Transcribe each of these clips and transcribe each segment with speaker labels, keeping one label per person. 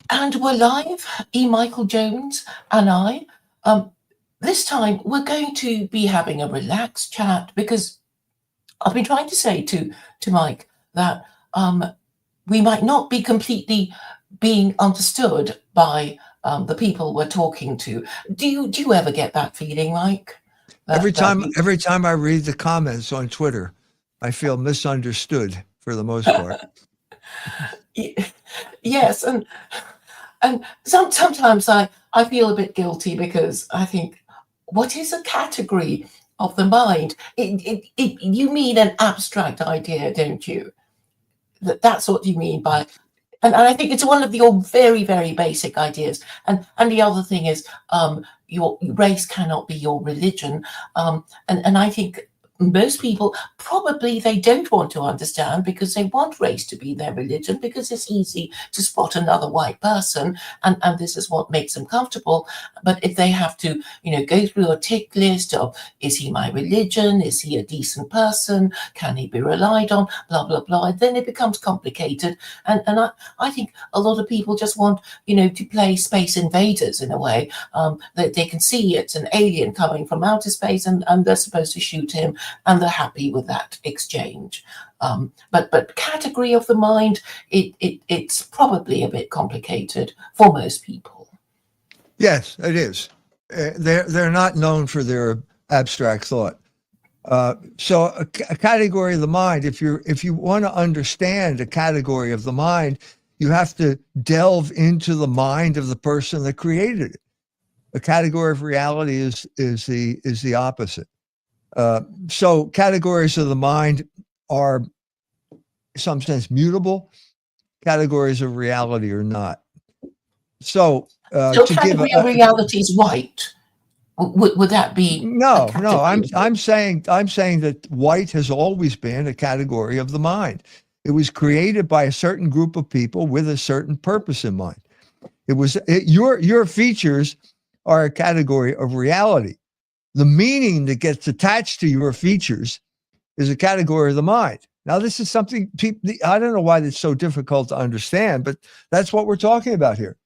Speaker 1: And we're live, E. Michael Jones and I. This time we're going to be having a relaxed chat because I've been trying to say to Mike that we might not be completely being understood by the people we're talking to. Do you ever get that feeling, Mike?
Speaker 2: Every time I read the comments on Twitter, I feel misunderstood for the most part.
Speaker 1: Yes, and sometimes I feel a bit guilty because I think, what is a category of the mind? You mean an abstract idea, don't you? That's what you mean by, and I think it's one of your very, very basic ideas. And the other thing is, your race cannot be your religion. And I think most people probably they don't want to understand because they want race to be their religion because it's easy to spot another white person and this is what makes them comfortable. But if they have to, go through a tick list of, is he my religion? Is he a decent person? Can he be relied on? Blah, blah, blah. And then it becomes complicated. And I think a lot of people just want, to play Space Invaders in a way. That they can see it's an alien coming from outer space and they're supposed to shoot him. And they're happy with that exchange. But category of the mind, it's probably a bit complicated for most people.
Speaker 2: Yes, it is. They're not known for their abstract thought. So a category of the mind, if you want to understand a category of the mind, you have to delve into the mind of the person that created it. A category of reality is the opposite. So categories of the mind are, in some sense, mutable. Categories of reality are not. So
Speaker 1: category of reality is white. Would that be?
Speaker 2: No. I'm saying that white has always been a category of the mind. It was created by a certain group of people with a certain purpose in mind. Your features are a category of reality. The meaning that gets attached to your features is a category of the mind. Now, this is something I don't know why it's so difficult to understand, but that's what we're talking about here.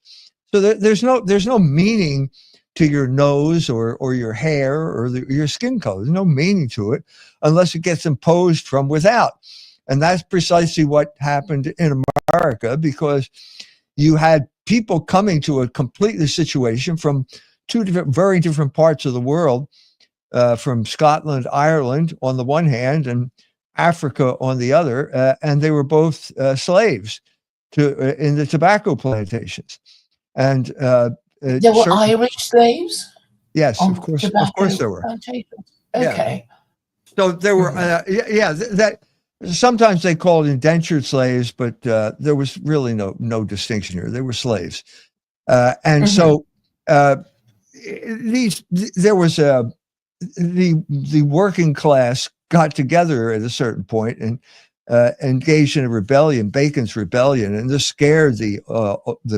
Speaker 2: So there's no meaning to your nose or your hair or your skin color. There's no meaning to it unless it gets imposed from without. And that's precisely what happened in America, because you had people coming to a completely situation from very different parts of the world, from Scotland, Ireland on the one hand, and Africa on the other, and they were both slaves in the tobacco plantations. And
Speaker 1: there were Irish slaves.
Speaker 2: Yes, of course there were.
Speaker 1: Okay.
Speaker 2: Yeah. So there were, that sometimes they called indentured slaves, but there was really no distinction here. They were slaves, and so. There was the working class got together at a certain point and engaged in a rebellion, Bacon's rebellion, and this scared the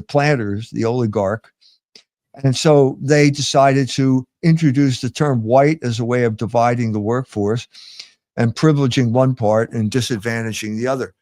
Speaker 2: planters, the oligarch, and so they decided to introduce the term white as a way of dividing the workforce and privileging one part and disadvantaging the other.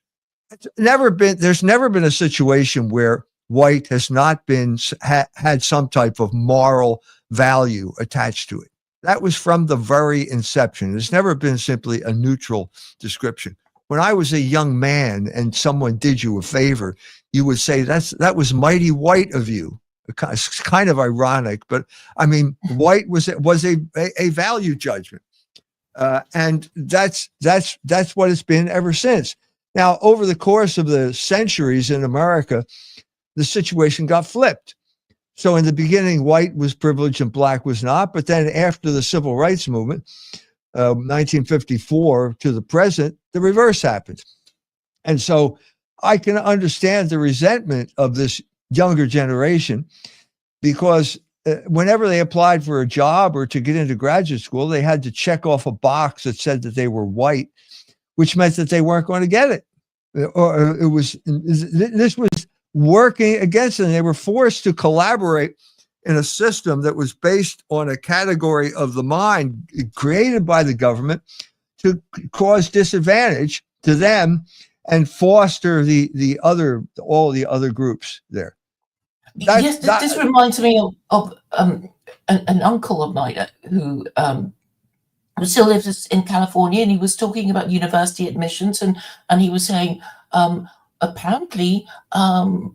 Speaker 2: There's never been a situation where white has not been had some type of moral value attached to it. That was from the very inception. It's never been simply a neutral description. When I was a young man and someone did you a favor, you would say that was mighty white of you. It's kind of ironic, but I mean, white was a value judgment, and that's what it's been ever since. Now, over the course of the centuries in America, the situation got flipped. So in the beginning, white was privileged and black was not. But then after the civil rights movement, 1954 to the present, the reverse happened. And so I can understand the resentment of this younger generation, because whenever they applied for a job or to get into graduate school, they had to check off a box that said that they were white, which meant that they weren't going to get it. Or this was working against them. They were forced to collaborate in a system that was based on a category of the mind created by the government to cause disadvantage to them and foster all the other groups there.
Speaker 1: Yes, this reminds me of an uncle of mine who still lives in California, and he was talking about university admissions, and he was saying apparently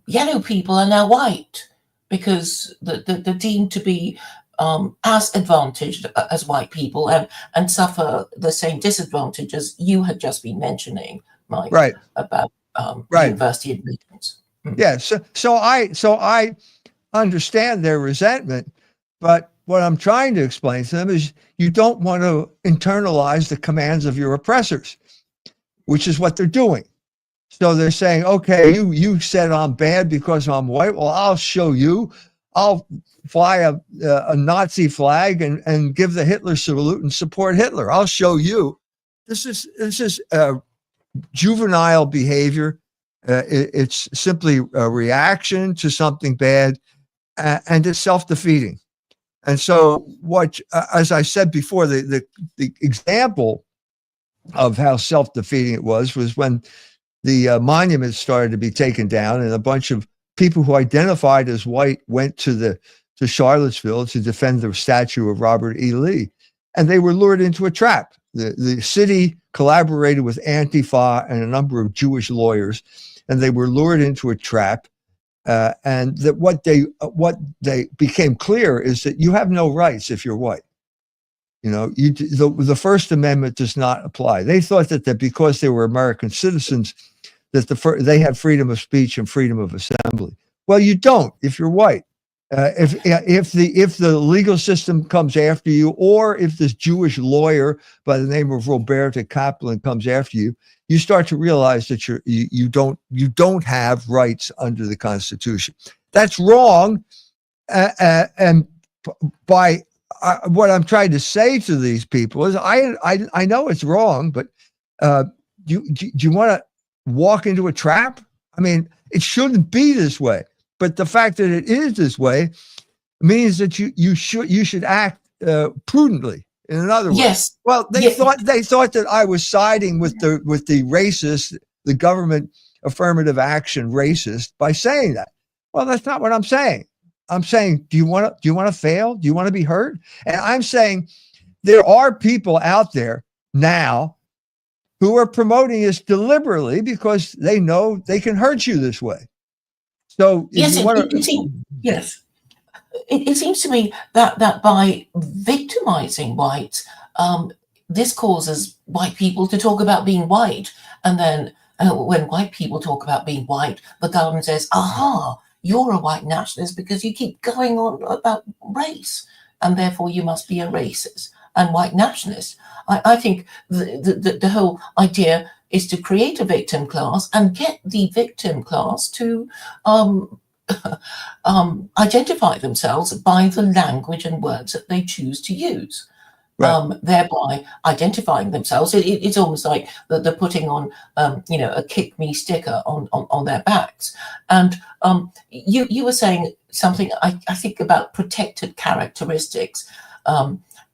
Speaker 1: yellow people are now white because they're deemed to be as advantaged as white people and suffer the same disadvantage as you had just been mentioning, Mike,
Speaker 2: right,
Speaker 1: about
Speaker 2: right,
Speaker 1: university admissions.
Speaker 2: Yeah, so I understand their resentment, but what I'm trying to explain to them is you don't want to internalize the commands of your oppressors, which is what they're doing. So they're saying, okay, you said I'm bad because I'm white. Well, I'll show you. I'll fly a Nazi flag and give the Hitler salute and support Hitler. I'll show you. This is juvenile behavior. It's simply a reaction to something bad, and it's self-defeating. And so, as I said before, the example of how self-defeating it was when the monuments started to be taken down, and a bunch of people who identified as white went to Charlottesville to defend the statue of Robert E. Lee, and they were lured into a trap. The city collaborated with Antifa and a number of Jewish lawyers, and they were lured into a trap. And that what they became clear is that you have no rights if you're white. You know, the First Amendment does not apply. They thought that because they were American citizens, that they had freedom of speech and freedom of assembly. Well, you don't if you're white. If the legal system comes after you, or if this Jewish lawyer by the name of Roberta Kaplan comes after you, you start to realize that you don't have rights under the Constitution. That's wrong, and by what I'm trying to say to these people is, I know it's wrong, but do you want to walk into a trap? I mean, it shouldn't be this way. But the fact that it is this way means that you should act prudently. In another words,
Speaker 1: yes.
Speaker 2: Well, they thought that I was siding with the racist, the government affirmative action racist by saying that. Well, that's not what I'm saying. I'm saying, do you want to fail? Do you want to be hurt? And I'm saying there are people out there now who are promoting this deliberately because they know they can hurt you this way. So
Speaker 1: yes, it seems to me that by victimizing whites, this causes white people to talk about being white, and then when white people talk about being white, the government says, "Aha, you're a white nationalist because you keep going on about race, and therefore you must be a racist and white nationalist." I think the whole idea is to create a victim class and get the victim class to identify themselves by the language and words that they choose to use, right. Thereby identifying themselves. It's almost like they're putting on, a "kick me" sticker on their backs. And you were saying something, I think, about protected characteristics.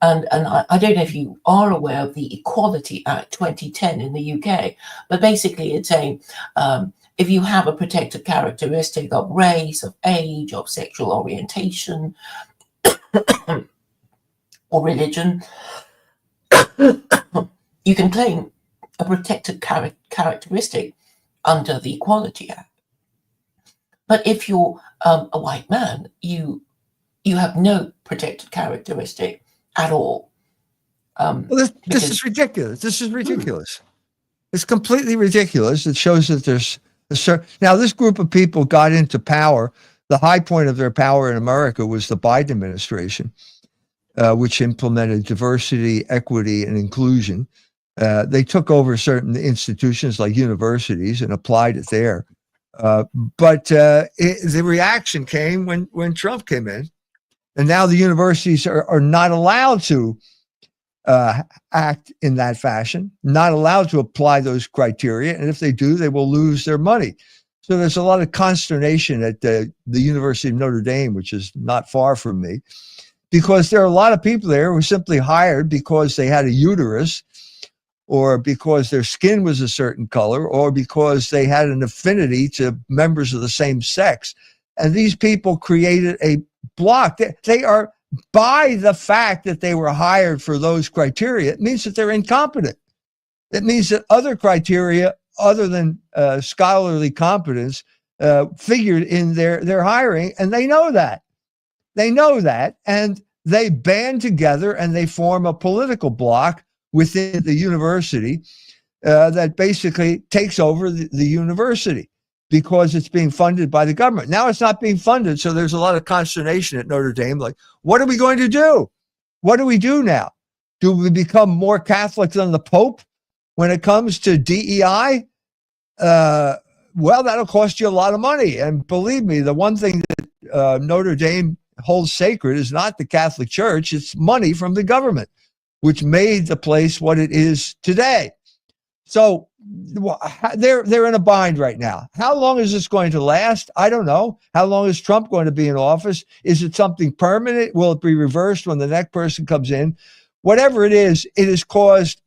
Speaker 1: And I don't know if you are aware of the Equality Act 2010 in the UK, but basically it's saying if you have a protected characteristic of race, of age, of sexual orientation, or religion, you can claim a protected characteristic under the Equality Act. But if you're a white man, you have no protected characteristic at all.
Speaker 2: Well, this is ridiculous. This is ridiculous. It's completely ridiculous. It shows that there's now this group of people got into power. The high point of their power in America was the Biden administration, which implemented diversity, equity, and inclusion. They took over certain institutions like universities and applied it there. But the reaction came when Trump came in. And now the universities are not allowed to act in that fashion, not allowed to apply those criteria. And if they do, they will lose their money. So there's a lot of consternation at the University of Notre Dame, which is not far from me, because there are a lot of people there who were simply hired because they had a uterus, or because their skin was a certain color, or because they had an affinity to members of the same sex. And these people created a block. They are, by the fact that they were hired for those criteria, it means that they're incompetent. It means that other criteria other than scholarly competence figured in their hiring, and they know that. They know that, and they band together and they form a political bloc within the university that basically takes over the university because it's being funded by the government. Now it's not being funded, so there's a lot of consternation at Notre Dame. Like, what are we going to do? What do we do now? Do we become more Catholic than the Pope when it comes to DEI? Well, that'll cost you a lot of money. And believe me, the one thing that Notre Dame holds sacred is not the Catholic Church, it's money from the government, which made the place what it is today. So they're in a bind right now. How long is this going to last? I don't know. How long is Trump going to be in office? Is it something permanent? Will it be reversed when the next person comes in? Whatever it is, it has caused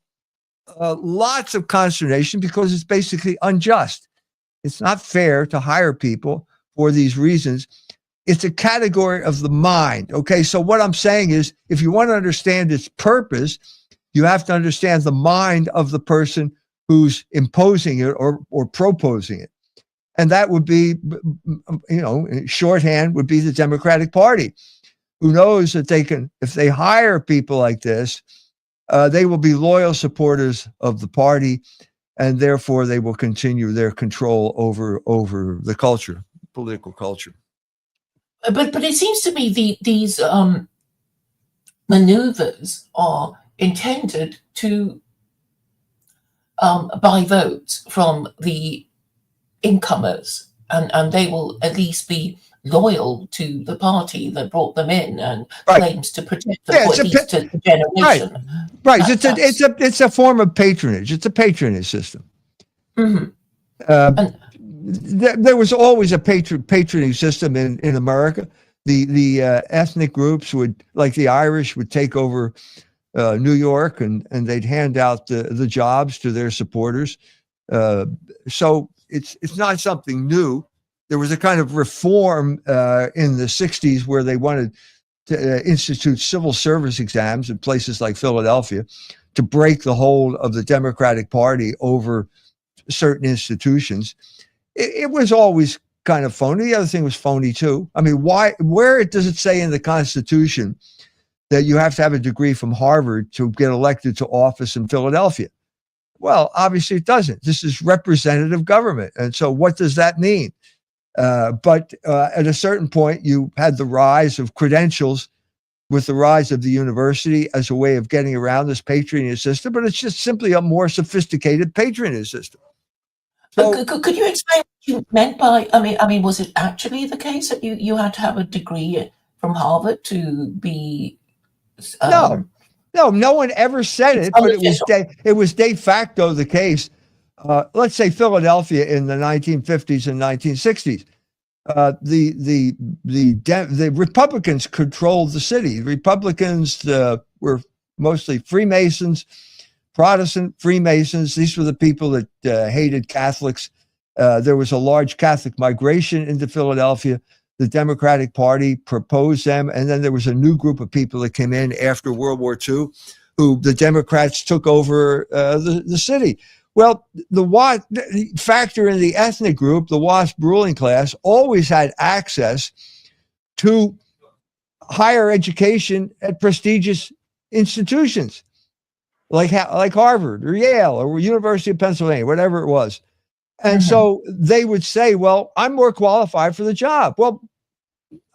Speaker 2: lots of consternation because it's basically unjust. It's not fair to hire people for these reasons. It's a category of the mind. Okay, so what I'm saying is, if you want to understand its purpose, you have to understand the mind of the person who's imposing it or proposing it. And that would be, shorthand would be the Democratic Party, who knows that they can, if they hire people like this, they will be loyal supporters of the party, and therefore they will continue their control over the culture, political culture.
Speaker 1: But it seems to me these maneuvers are intended to buy votes from the incomers, and they will at least be loyal to the party that brought them in and claims to protect them for at least a generation.
Speaker 2: Right. It's a form of patronage. It's a patronage system.
Speaker 1: Mm-hmm.
Speaker 2: There was always a patronage system in America. The ethnic groups would, like the Irish, would take over New York and they'd hand out the jobs to their supporters. So it's not something new. There was a kind of reform in the 60s where they wanted to institute civil service exams in places like Philadelphia to break the hold of the Democratic Party over certain institutions. It was always kind of phony. The other thing was phony too. I mean, where does it say in the Constitution that you have to have a degree from Harvard to get elected to office in Philadelphia? Well, obviously it doesn't. This is representative government. And so what does that mean? But at a certain point, you had the rise of credentials with the rise of the university as a way of getting around this patronage system, but it's just simply a more sophisticated patronage system. So,
Speaker 1: could you explain what you meant by, I mean, was it actually the case that you had to have a degree from Harvard to be...
Speaker 2: No one ever said it, but it was de facto the case. Let's say Philadelphia in the 1950s and 1960s. The Republicans controlled the city. The Republicans were mostly Freemasons, Protestant Freemasons. These were the people that hated Catholics. There was a large Catholic migration into Philadelphia. The Democratic Party proposed them, and then there was a new group of people that came in after World War II, who the Democrats took over the city. Well, the factor in the ethnic group, the WASP ruling class, always had access to higher education at prestigious institutions like Harvard or Yale or University of Pennsylvania, whatever it was. And so they would say, well, I'm more qualified for the job. Well,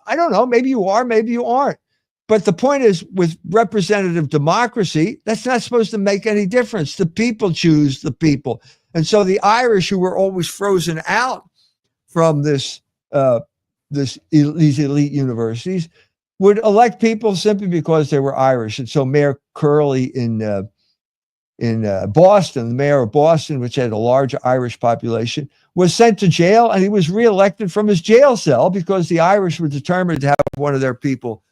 Speaker 2: I don't know. Maybe you are, maybe you aren't. But the point is, with representative democracy, that's not supposed to make any difference. The people choose the people. And so the Irish, who were always frozen out from these elite universities, would elect people simply because they were Irish. And so Mayor Curley in Boston, the mayor of Boston, which had a large Irish population, was sent to jail, and he was reelected from his jail cell because the Irish were determined to have one of their people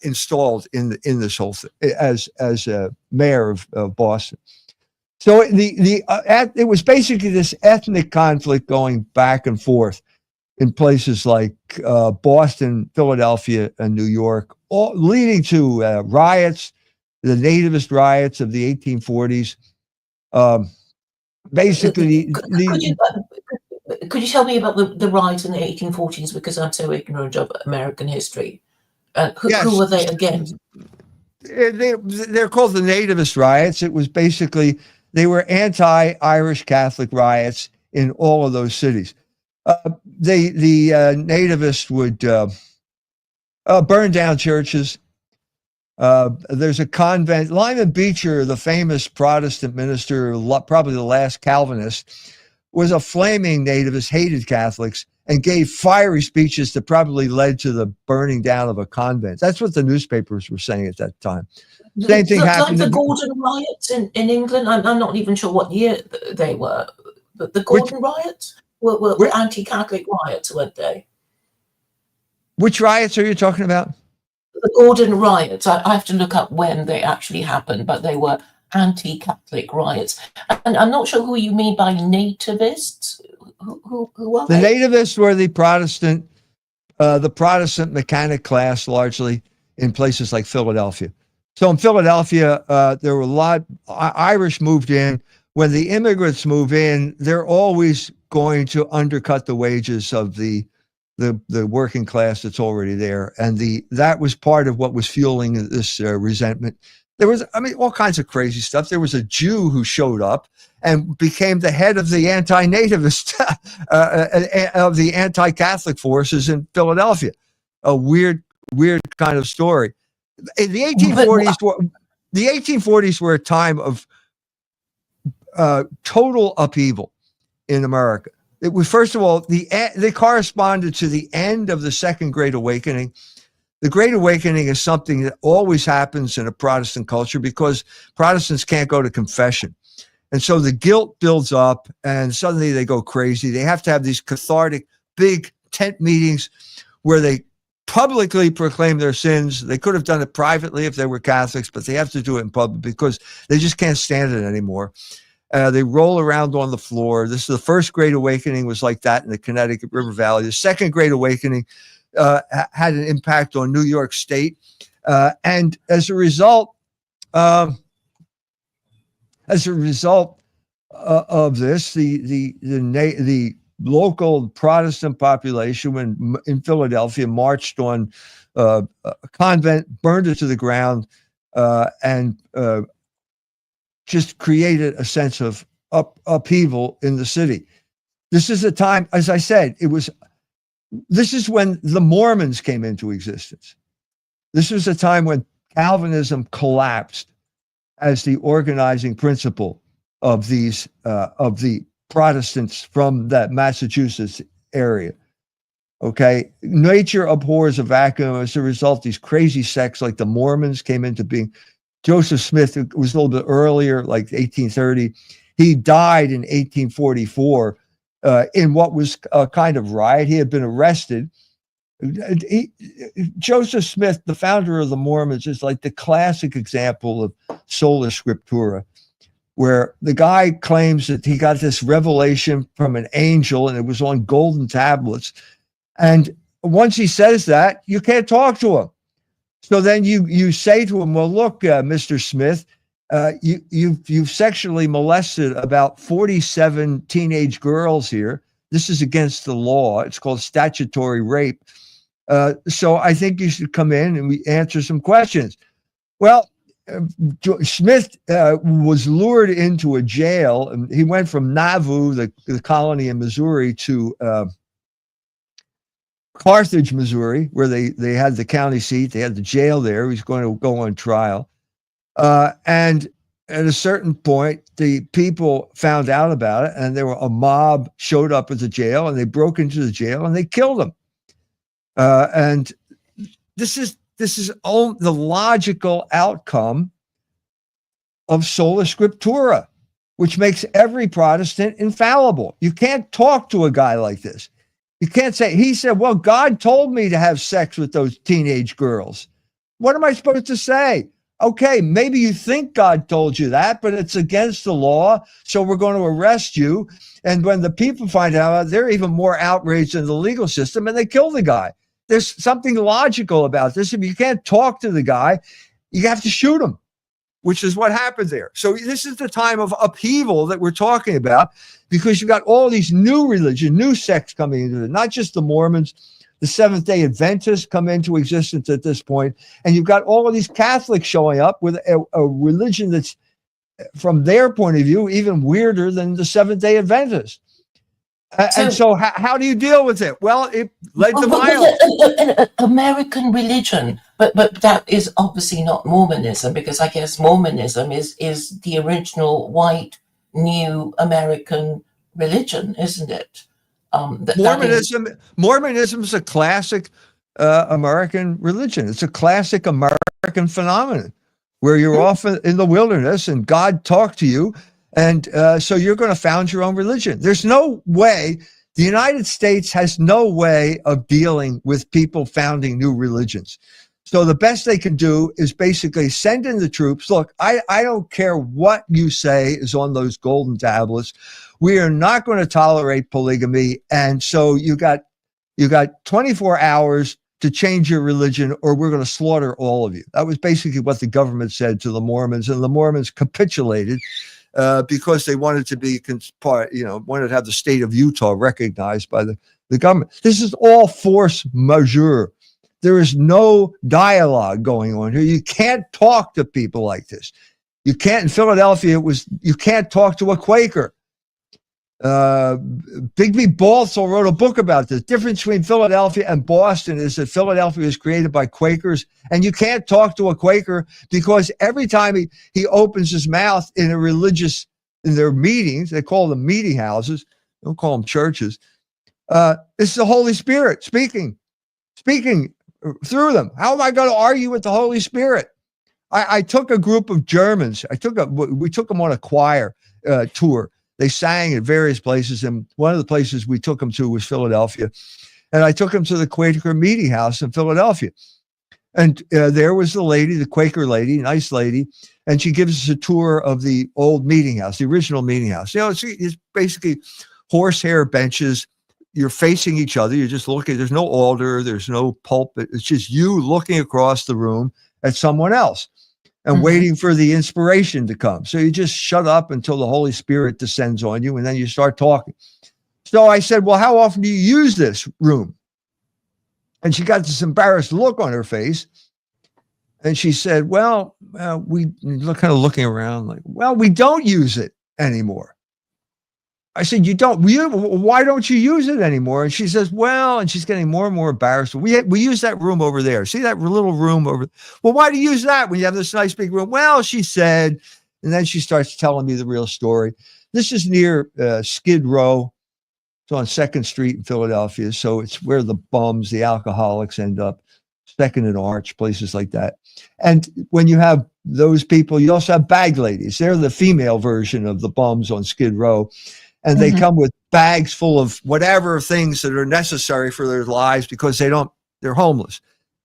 Speaker 2: installed in this whole thing as mayor of Boston. So it was basically this ethnic conflict going back and forth. in places like Boston, Philadelphia, and New York, all leading to riots, the nativist riots of the 1840s. Basically,
Speaker 1: could you tell me about the riots in the 1840s, because I'm so ignorant of American history? Who were they against?
Speaker 2: They're called the nativist riots. It was basically, they were anti-Irish Catholic riots in all of those cities. The nativists would burn down churches. There's a convent. Lyman Beecher, the famous Protestant minister, probably the last Calvinist, was a flaming nativist, hated Catholics, and gave fiery speeches that probably led to the burning down of a convent. That's what the newspapers were saying at that time. Same thing happened.
Speaker 1: Like the Gordon riots in England. I'm not even sure what year they were, but the Gordon riots were anti-Catholic riots, weren't they?
Speaker 2: Which riots are you talking about?
Speaker 1: The Gordon riots. I have to look up when they actually happened, but they were anti-Catholic riots. And I'm not sure who you mean by nativists. Who are
Speaker 2: they?
Speaker 1: The
Speaker 2: nativists were the Protestant mechanic class, largely in places like Philadelphia. So in Philadelphia, there were a lot. Irish moved in. When the immigrants move in, they're always going to undercut the wages of the working class that's already there, and that was part of what was fueling this resentment. There was, all kinds of crazy stuff. There was a Jew who showed up and became the head of the anti-nativist of the anti-Catholic forces in Philadelphia. A weird kind of story. In the 1840s were a time of total upheaval in America. It was, first of all, they corresponded to the end of the Second Great Awakening. The Great Awakening is something that always happens in a Protestant culture because Protestants can't go to confession. And so the guilt builds up and suddenly they go crazy. They have to have these cathartic, big tent meetings where they publicly proclaim their sins. They could have done it privately if they were Catholics, but they have to do it in public because they just can't stand it anymore. They roll around on the floor. This is the first Great Awakening was like that in the Connecticut River Valley. The Second Great Awakening had an impact on New York State. And as a result of this, the local Protestant population in Philadelphia marched on a convent, burned it to the ground, and just created a sense of upheaval in the city. This is a time, as I said, this is when the Mormons came into existence. This was a time when Calvinism collapsed as the organizing principle of of the Protestants from that Massachusetts area. Okay, nature abhors a vacuum. As a result, these crazy sects like the Mormons came into being. Joseph Smith was a little bit earlier, like 1830. He died in 1844 in what was a kind of riot. He had been arrested. Joseph Smith, the founder of the Mormons, is like the classic example of sola scriptura, where the guy claims that he got this revelation from an angel and it was on golden tablets. And once he says that, you can't talk to him. So then you say to him, well, look, Mr. Smith, you've sexually molested about 47 teenage girls here. This is against the law. It's called statutory rape. So I think you should come in and we answer some questions. Well, Smith was lured into a jail. And he went from Nauvoo, the colony in Missouri, to Carthage, Missouri, where they had the county seat. They had the jail there. He was going to go on trial. And at a certain point, the people found out about it, and a mob showed up at the jail, and they broke into the jail, and they killed him. And this is the logical outcome of sola scriptura, which makes every Protestant infallible. You can't talk to a guy like this. You can't say, he said, well, God told me to have sex with those teenage girls. What am I supposed to say? Okay, maybe you think God told you that, but it's against the law, so we're going to arrest you. And when the people find out, they're even more outraged in the legal system, and they kill the guy. There's something logical about this. If you can't talk to the guy, you have to shoot him, which is what happened there. So this is the time of upheaval that we're talking about, because you've got all these new religions, new sects coming into it, not just the Mormons. The Seventh-day Adventists come into existence at this point, and you've got all of these Catholics showing up with a religion that's, from their point of view, even weirder than the Seventh-day Adventists. And so how do you deal with it? Well, it led to violence.
Speaker 1: An American religion, but that is obviously not Mormonism, because I guess Mormonism is the original white new American religion, isn't it?
Speaker 2: Mormonism is a classic American religion. It's a classic American phenomenon where you're off in the wilderness and God talked to you. And so you're going to found your own religion. There's no way, the United States has no way of dealing with people founding new religions. So the best they can do is basically send in the troops. Look, I don't care what you say is on those golden tablets. We are not going to tolerate polygamy. And so you got 24 hours to change your religion, or we're going to slaughter all of you. That was basically what the government said to the Mormons, and the Mormons capitulated because they wanted to be wanted to have the state of Utah recognized by the government. This is all force majeure. There is no dialogue going on here. You can't talk to people like this. You can't, in Philadelphia, you can't talk to a Quaker. Bigby Balsall wrote a book about this. The difference between Philadelphia and Boston is that Philadelphia was created by Quakers, and you can't talk to a Quaker because every time he opens his mouth in their meetings, they call them meeting houses, don't call them churches. It's the Holy Spirit speaking through them. How am I going to argue with the Holy Spirit? I took a group of Germans. We took them on a choir tour. They sang at various places, and one of the places we took them to was Philadelphia. And I took them to the Quaker meeting house in Philadelphia. And there was the lady, the Quaker lady, nice lady, and she gives us a tour of the old meeting house, the original meeting house. It's basically horsehair benches. You're facing each other. You're just looking. There's no altar. There's no pulpit. It's just you looking across the room at someone else and waiting for the inspiration to come. So you just shut up until the Holy Spirit descends on you, and then you start talking. So I said, well, how often do you use this room? And she got this embarrassed look on her face. And she said, well, we kind of looking around like, well, we don't use it anymore. I said, why don't you use it anymore? And she says, well, and she's getting more and more embarrassed. We use that room over there. See that little room over? Well, why do you use that when you have this nice big room? Well, she said, and then she starts telling me the real story. This is near Skid Row. It's on 2nd Street in Philadelphia. So it's where the bums, the alcoholics end up, 2nd and Arch, places like that. And when you have those people, you also have bag ladies. They're the female version of the bums on Skid Row. And they come with bags full of whatever things that are necessary for their lives because they're homeless.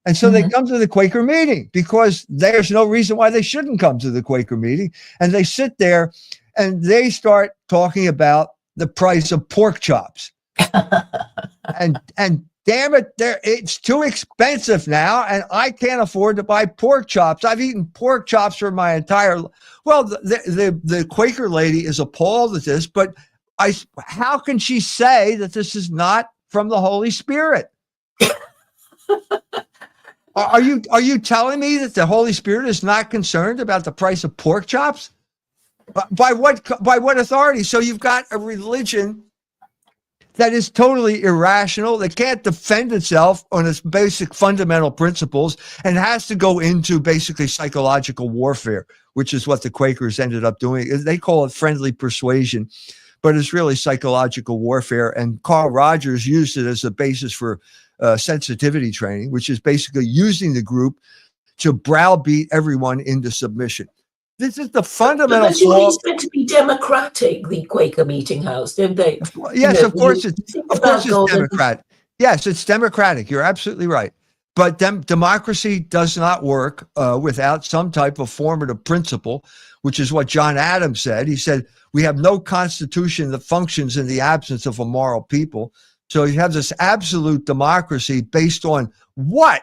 Speaker 2: And so they come to the Quaker meeting because there's no reason why they shouldn't come to the Quaker meeting. And they sit there and they start talking about the price of pork chops. and damn it, it's too expensive now. And I can't afford to buy pork chops. I've eaten pork chops for my entire life. Well, the Quaker lady is appalled at this, but how can she say that this is not from the Holy Spirit? Are you telling me that the Holy Spirit is not concerned about the price of pork chops? By what authority? So you've got a religion that is totally irrational, that can't defend itself on its basic fundamental principles, and has to go into basically psychological warfare, which is what the Quakers ended up doing. They call it friendly persuasion, but it's really psychological warfare. And Carl Rogers used it as a basis for sensitivity training, which is basically using the group to browbeat everyone into submission. This is the fundamental flaw.
Speaker 1: It's meant to be democratic, the Quaker meeting house, don't they?
Speaker 2: Yes, of course it's democratic. Yes, it's democratic. You're absolutely right. But democracy does not work without some type of formative principle, which is what John Adams said. He said, we have no constitution that functions in the absence of a moral people. So you have this absolute democracy based on what?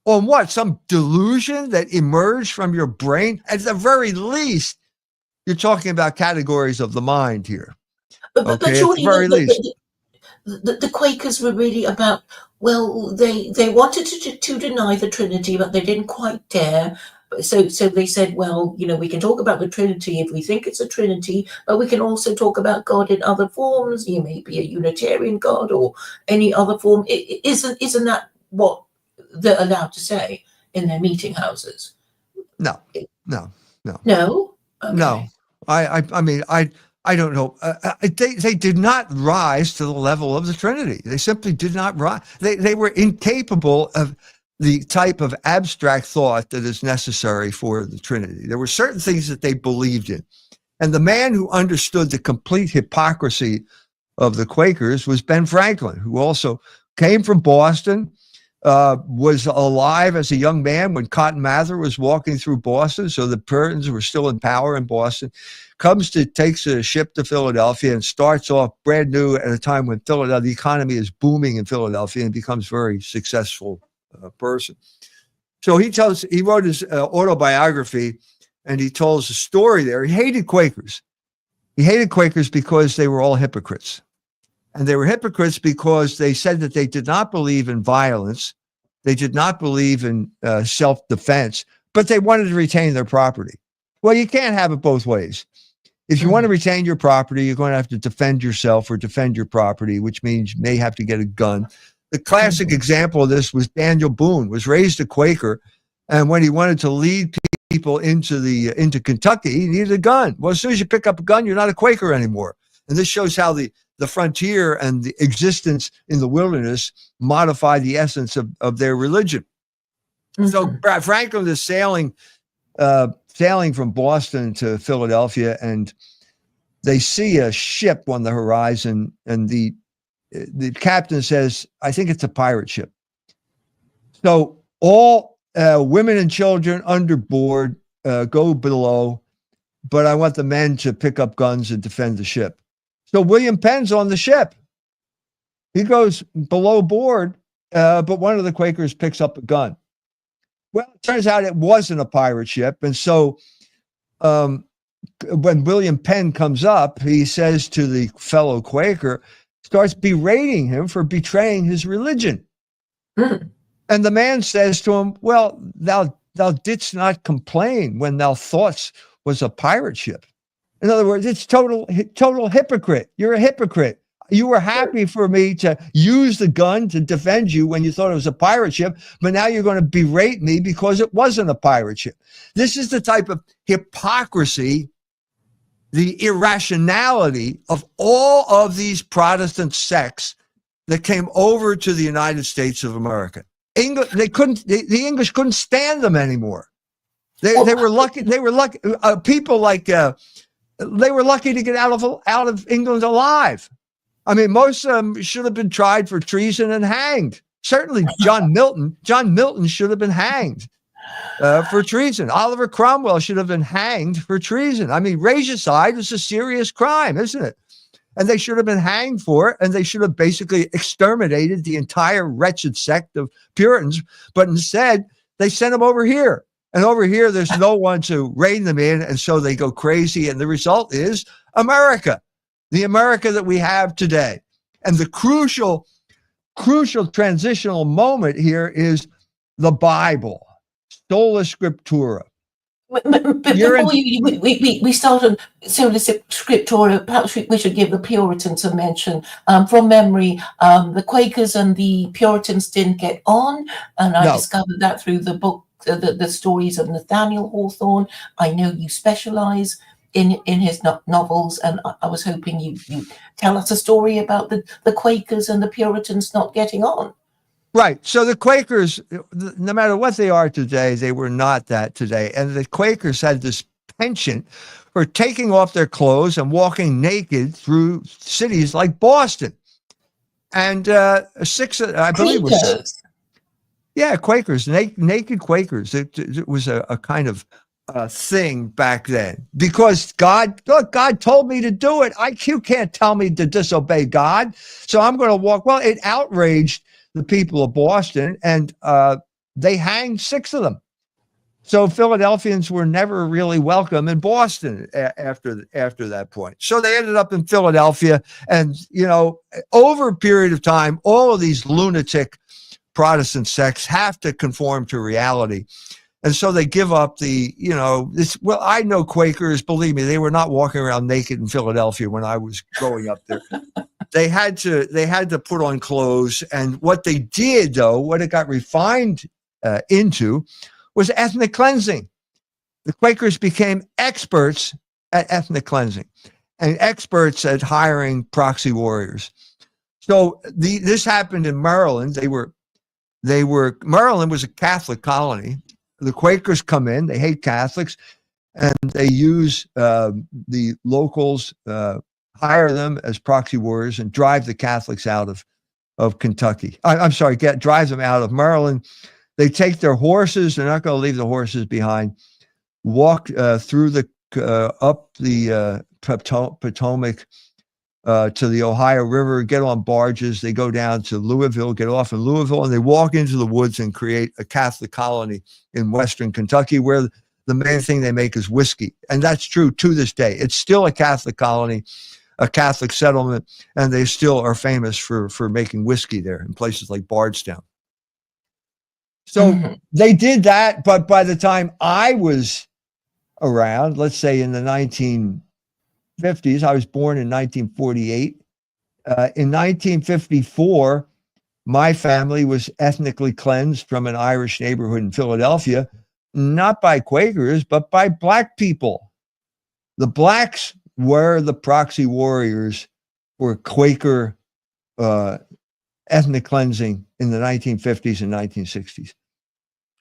Speaker 2: On what? Some delusion that emerged from your brain? At the very least, you're talking about categories of the mind here.
Speaker 1: But surely the Quakers were really about, well, they wanted to deny the Trinity, but they didn't quite dare. So they said, well, we can talk about the Trinity if we think it's a Trinity, but we can also talk about God in other forms. He may be a Unitarian God or any other form. Isn't that what they're allowed to say in their meeting houses?
Speaker 2: No.
Speaker 1: No? Okay.
Speaker 2: No. I mean, I don't know. They did not rise to the level of the Trinity. They simply did not rise. They were incapable of the type of abstract thought that is necessary for the Trinity. There were certain things that they believed in. And the man who understood the complete hypocrisy of the Quakers was Ben Franklin, who also came from Boston, was alive as a young man when Cotton Mather was walking through Boston. So the Puritans were still in power in Boston. Takes a ship to Philadelphia and starts off brand new at a time when the economy is booming in Philadelphia, and becomes very successful person. So he wrote his autobiography, and he tells a story there. He hated Quakers. He hated Quakers because they were all hypocrites. And they were hypocrites because they said that they did not believe in violence. They did not believe in self-defense, but they wanted to retain their property. Well, you can't have it both ways. If you want to retain your property, you're going to have to defend yourself or defend your property, which means you may have to get a gun. The classic example of this was Daniel Boone, was raised a Quaker, and when he wanted to lead people into Kentucky, he needed a gun. Well, as soon as you pick up a gun, you're not a Quaker anymore. And this shows how the frontier and the existence in the wilderness modify the essence of their religion. So Franklin is sailing from Boston to Philadelphia, and they see a ship on the horizon, and the captain says, I think it's a pirate ship. So all women and children under board go below, but I want the men to pick up guns and defend the ship. So William Penn's on the ship. He goes below board, but one of the Quakers picks up a gun. Well, it turns out it wasn't a pirate ship. And so when William Penn comes up, he says to the fellow Quaker, starts berating him for betraying his religion. And the man says to him, well, thou didst not complain when thou thoughtst was a pirate ship. In other words, it's total hypocrite. You're a hypocrite. You were happy for me to use the gun to defend you when you thought it was a pirate ship, but now you're going to berate me because it wasn't a pirate ship. This is the type of hypocrisy, the irrationality of all of these Protestant sects that came over to the United States of America. The English couldn't stand them anymore. They were lucky. People like they were lucky to get out of England alive. I mean, most of them should have been tried for treason and hanged. Certainly, John Milton should have been hanged for treason. Oliver Cromwell should have been hanged for treason. I mean, regicide is a serious crime, isn't it? And they should have been hanged for it, and they should have basically exterminated the entire wretched sect of Puritans. But instead, they sent them over here. And over here, there's no one to rein them in, and so they go crazy. And the result is America, the America that we have today. And the crucial transitional moment here is the Bible, sola scriptura.
Speaker 1: But before we start on sola scriptura, perhaps we should give the Puritans a mention. From memory, the Quakers and the Puritans didn't get on, and I discovered that through the book, the stories of Nathaniel Hawthorne. I know you specialize in his novels, and I was hoping you tell us a story about the Quakers and the Puritans not getting on.
Speaker 2: Right. So the Quakers, no matter what they are today, they were not that today. And the Quakers had this penchant for taking off their clothes and walking naked through cities like Boston. And I believe it was Yeah, Quakers, naked Quakers. It was a kind of thing back then because God told me to do it. You can't tell me to disobey God, so I'm going to walk. Well, it outraged the people of Boston, and they hanged 6 of them. So Philadelphians were never really welcome in Boston after that point. So they ended up in Philadelphia, and over a period of time, all of these lunatic Protestant sects have to conform to reality. And so they give up this. Well, I know Quakers, believe me, they were not walking around naked in Philadelphia when I was growing up there. They had to put on clothes. And what they did, though, what it got refined into was ethnic cleansing. The Quakers became experts at ethnic cleansing and experts at hiring proxy warriors. So this happened in Maryland. Maryland was a Catholic colony. The Quakers come in, they hate Catholics, and they use the locals, hire them as proxy warriors and drive the Catholics out of Kentucky. Drive them out of Maryland. They take their horses. They're not going to leave the horses behind. Walk through up the Potomac to the Ohio River, get on barges. They go down to Louisville, get off in Louisville, and they walk into the woods and create a Catholic colony in Western Kentucky, where the main thing they make is whiskey. And that's true to this day. It's still a Catholic colony, a Catholic settlement, and they still are famous for making whiskey there in places like Bardstown. So they did that, but by the time I was around, let's say in the 1950s, I was born in 1948. In 1954, my family was ethnically cleansed from an Irish neighborhood in Philadelphia, not by Quakers, but by Black people. The Blacks were the proxy warriors for Quaker ethnic cleansing in the 1950s and 1960s.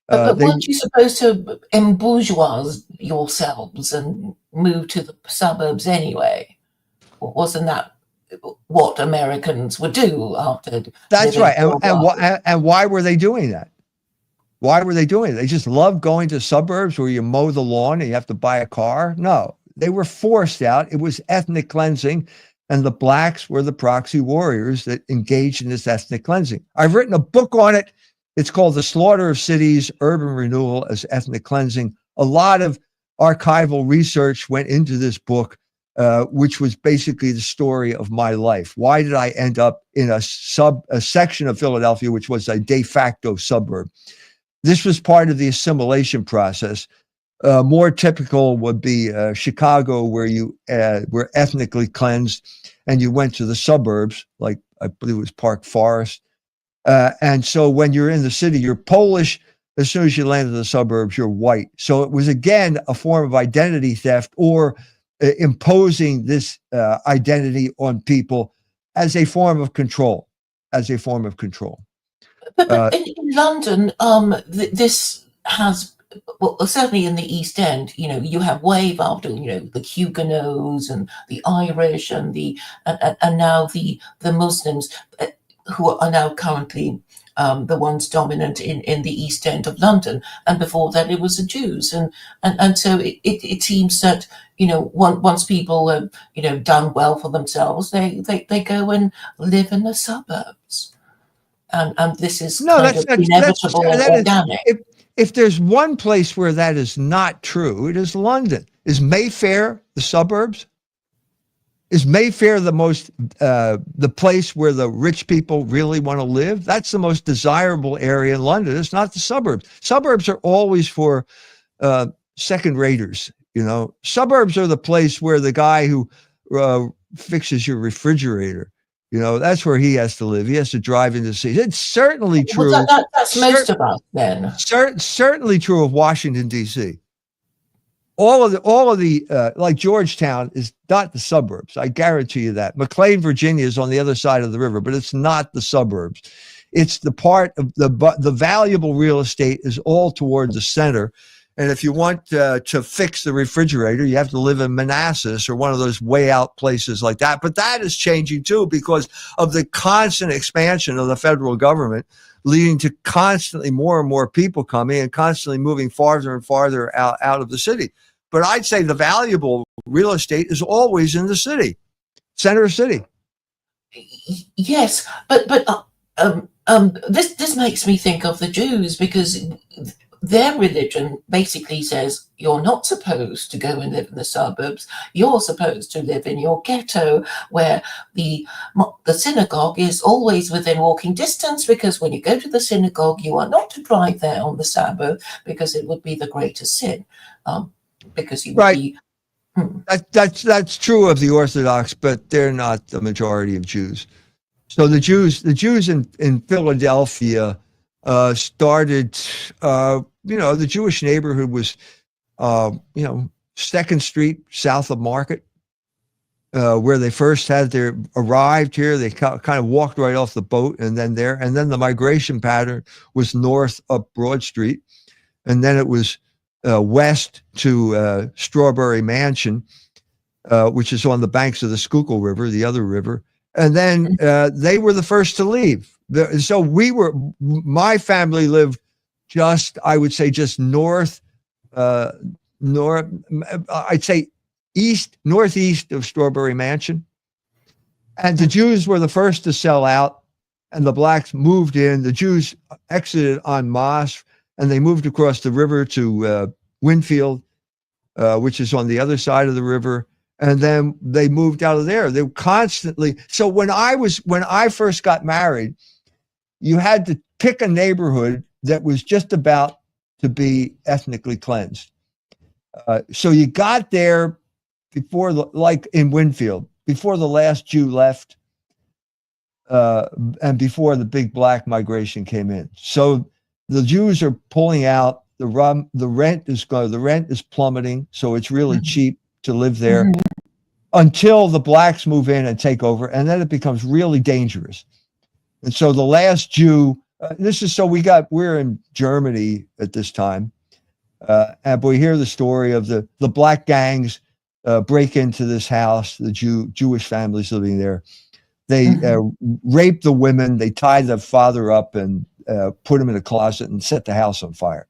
Speaker 1: But weren't you supposed to embourgeoise yourselves and move to the suburbs anyway? Or wasn't that what Americans would do after?
Speaker 2: That's right. And why were they doing that? Why were they doing it? They just love going to suburbs where you mow the lawn and you have to buy a car? No, they were forced out. It was ethnic cleansing. And the Blacks were the proxy warriors that engaged in this ethnic cleansing. I've written a book on it. It's called The Slaughter of Cities, Urban Renewal as Ethnic Cleansing. A lot of archival research went into this book, which was basically the story of my life. Why did I end up in a section of Philadelphia, which was a de facto suburb? This was part of the assimilation process. More typical would be Chicago, where you were ethnically cleansed and you went to the suburbs, like I believe it was Park Forest. And so when you're in the city, you're Polish. As soon as you land in the suburbs, you're white. So it was, again, a form of identity theft or imposing this identity on people as a form of control,
Speaker 1: But in London, this has, well, certainly in the East End, you have wave after, the Huguenots and the Irish and and now the Muslims, who are now currently the ones dominant in the East End of London, and before that it was the Jews, and so it seems that once people have done well for themselves, they go and live in the suburbs, and this is inevitable and organic.
Speaker 2: If there's one place where that is not true, it is London. Is Mayfair the suburbs? Is Mayfair the place where the rich people really want to live? That's the most desirable area in London. It's not the suburbs. Suburbs are always for second raters. Suburbs are the place where the guy who fixes your refrigerator, that's where he has to live. He has to drive into the city. It's certainly true.
Speaker 1: Well, that's most of us then.
Speaker 2: Certainly true of Washington, D.C. All of the like Georgetown is not the suburbs. I guarantee you that. McLean, Virginia is on the other side of the river, but it's not the suburbs. It's the part of the valuable real estate is all toward the center, And if you want to fix the refrigerator, you have to live in Manassas or one of those way out places like that. But that is changing too because of the constant expansion of the federal government, leading to constantly more and more people coming and constantly moving farther and farther out of the city. But I'd say the valuable real estate is always in the city, center of city.
Speaker 1: Yes, but this makes me think of the Jews, because their religion basically says you're not supposed to go and live in the suburbs. You're supposed to live in your ghetto, where the synagogue is always within walking distance, because when you go to the synagogue, you are not to drive there on the Sabbath, because it would be the greatest sin. Because you would be.
Speaker 2: That's true of the Orthodox, but they're not the majority of Jews. So the Jews in Philadelphia started. The Jewish neighborhood was, 2nd Street south of Market, where they first arrived here. They kind of walked right off the boat, and then the migration pattern was north up Broad Street, and then it was west to Strawberry Mansion, which is on the banks of the Schuylkill River, the other river. And then they were the first to leave. So my family lived I would say just north, I'd say northeast of Strawberry Mansion. And the Jews were the first to sell out, and the blacks moved in. The Jews exited en masse, and they moved across the river to Winfield, which is on the other side of the river. And then they moved out of there. They were constantly. So when I first got married, you had to pick a neighborhood that was just about to be ethnically cleansed. So you got there before, like in Winfield, before the last Jew left, and before the big black migration came in. So the Jews are pulling out. The rent is plummeting, so it's really cheap to live there until the blacks move in and take over, and then it becomes really dangerous. And so the last Jew, we're in Germany at this time, and we hear the story of the black gangs break into this house, the Jewish families living there. They rape the women, they tie the father up and put him in a closet and set the house on fire.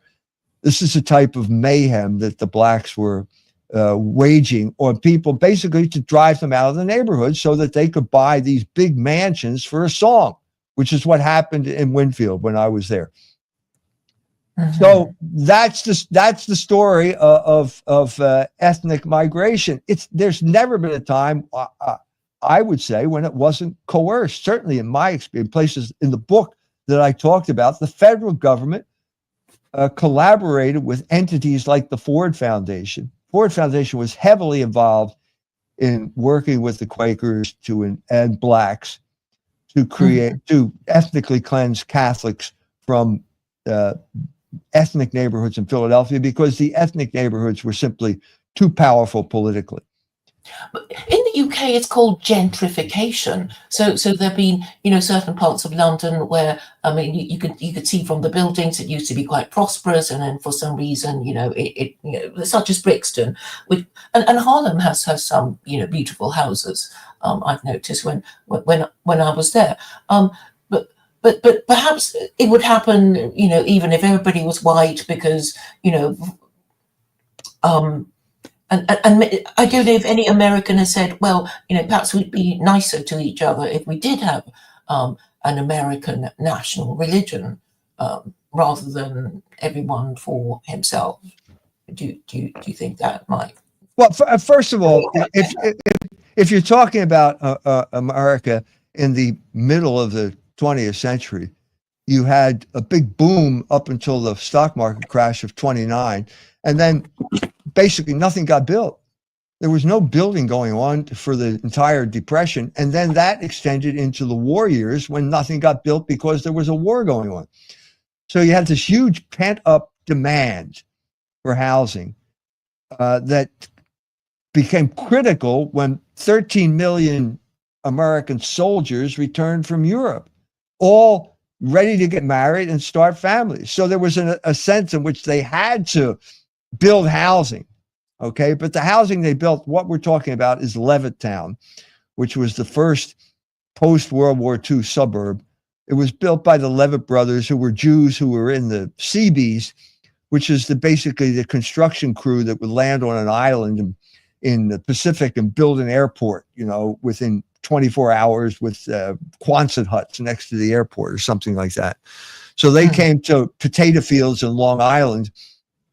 Speaker 2: This is a type of mayhem that the blacks were waging on people, basically to drive them out of the neighborhood so that they could buy these big mansions for a song, which is what happened in Winfield when I was there. So that's the story of ethnic migration. There's never been a time, I would say, when it wasn't coerced. Certainly in my experience, places in the book that I talked about, the federal government collaborated with entities like the Ford Foundation. Ford Foundation was heavily involved in working with the Quakers and blacks to ethnically cleanse Catholics from ethnic neighborhoods in Philadelphia, because the ethnic neighborhoods were simply too powerful politically.
Speaker 1: In the UK, it's called gentrification. So there've been, certain parts of London where, you could see from the buildings it used to be quite prosperous, and then for some reason, such as Brixton, and Harlem has some, beautiful houses. I've noticed when I was there. But perhaps it would happen, even if everybody was white, because, and I don't know if any American has said, well, perhaps we'd be nicer to each other if we did have an American national religion, rather than everyone for himself. Do you think that might?
Speaker 2: Well, first of all, if you're talking about America in the middle of the 20th century, you had a big boom up until the stock market crash of 29, and then basically nothing got built. There was no building going on for the entire Depression, and then that extended into the war years when nothing got built because there was a war going on. So you had this huge pent-up demand for housing that became critical when 13 million American soldiers returned from Europe, all ready to get married and start families. So there was a sense in which they had to build housing. Okay, but the housing they built, what we're talking about is Levittown, which was the first post-World War II suburb. It was built by the Levitt brothers, who were Jews who were in the Seabees, which is basically the construction crew that would land on an island in the Pacific and build an airport, within 24 hours with Quonset huts next to the airport or something like that. So they came to potato fields in Long Island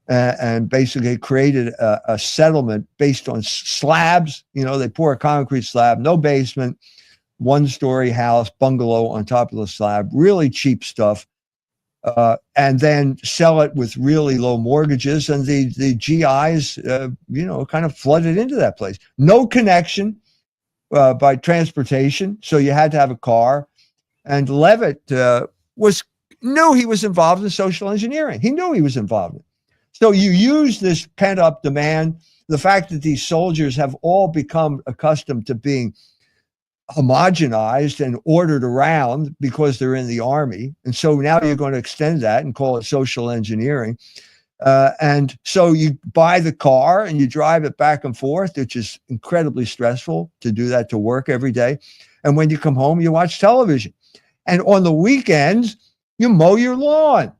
Speaker 2: and basically created a settlement based on slabs. They pour a concrete slab, no basement, one-story house, bungalow on top of the slab, really cheap stuff, and then sell it with really low mortgages. And the GIs, kind of flooded into that place. No connection by transportation, so you had to have a car. And Levitt knew he was involved in social engineering. He knew he was involved in it. So you use this pent-up demand, the fact that these soldiers have all become accustomed to being homogenized and ordered around because they're in the army. And so now you're going to extend that and call it social engineering. And so you buy the car and you drive it back and forth, which is incredibly stressful to do that, to work every day. And when you come home, you watch television. And on the weekends, you mow your lawn.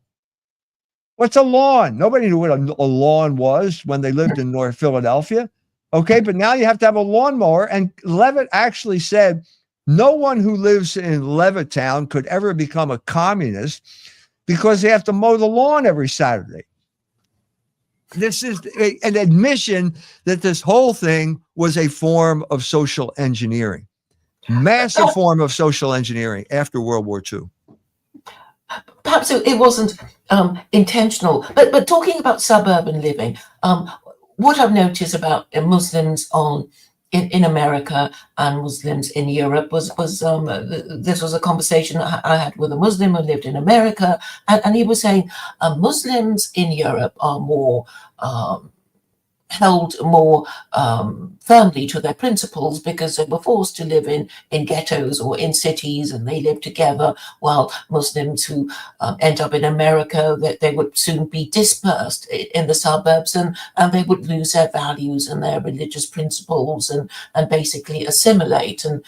Speaker 2: What's a lawn? Nobody knew what a lawn was when they lived in North Philadelphia. Okay, but now you have to have a lawnmower. And Levitt actually said, no one who lives in Levittown could ever become a communist because they have to mow the lawn every Saturday. This is an admission that this whole thing was a form of social engineering, massive form of social engineering after World War II.
Speaker 1: Perhaps it wasn't intentional, but talking about suburban living, what I've noticed about Muslims in America and Muslims in Europe was this was a conversation I had with a Muslim who lived in America, and he was saying Muslims in Europe are more held more firmly to their principles because they were forced to live in ghettos or in cities, and they live together, while Muslims who end up in America, that they would soon be dispersed in the suburbs, and they would lose their values and their religious principles and basically assimilate, and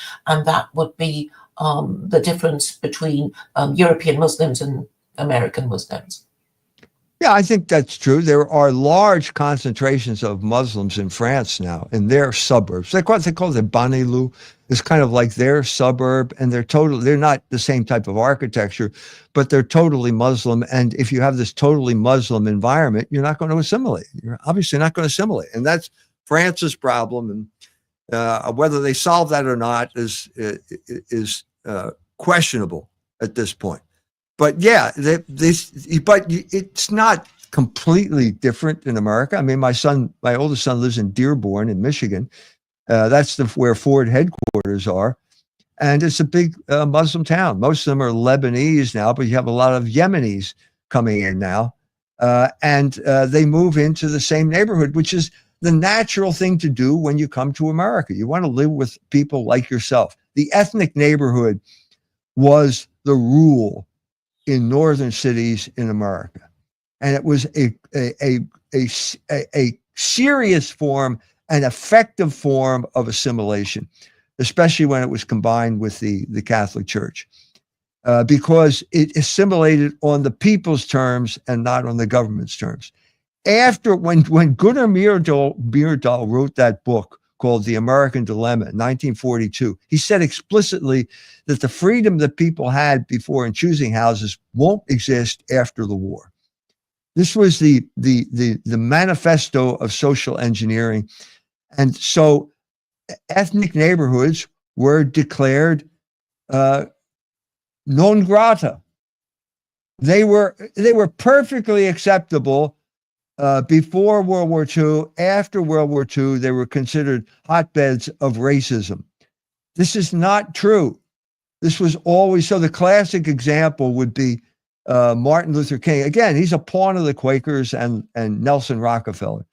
Speaker 1: that would be the difference between European Muslims and American Muslims.
Speaker 2: Yeah, I think that's true. There are large concentrations of Muslims in France now in their suburbs. They call it Banilu. It's kind of like their suburb, and they're not the same type of architecture, but they're totally Muslim. And if you have this totally Muslim environment, you're not going to assimilate. You're obviously not going to assimilate. And that's France's problem. And whether they solve that or not is questionable at this point. But yeah, but it's not completely different in America. I mean, my oldest son lives in Dearborn in Michigan. That's where Ford headquarters are. And it's a big Muslim town. Most of them are Lebanese now, but you have a lot of Yemenis coming in now. And they move into the same neighborhood, which is the natural thing to do when you come to America. You want to live with people like yourself. The ethnic neighborhood was the rule in northern cities in America. And it was a serious form, an effective form of assimilation, especially when it was combined with the Catholic Church, because it assimilated on the people's terms and not on the government's terms. After, when Gunnar Myrdal wrote that book called The American Dilemma in 1942, he said explicitly that the freedom that people had before in choosing houses won't exist after the war. This was the manifesto of social engineering. And so ethnic neighborhoods were declared non grata. They were perfectly acceptable before World War II. After World War II, they were considered hotbeds of racism. This is not true. This was always so. The classic example would be Martin Luther King. Again, he's a pawn of the Quakers and Nelson Rockefeller.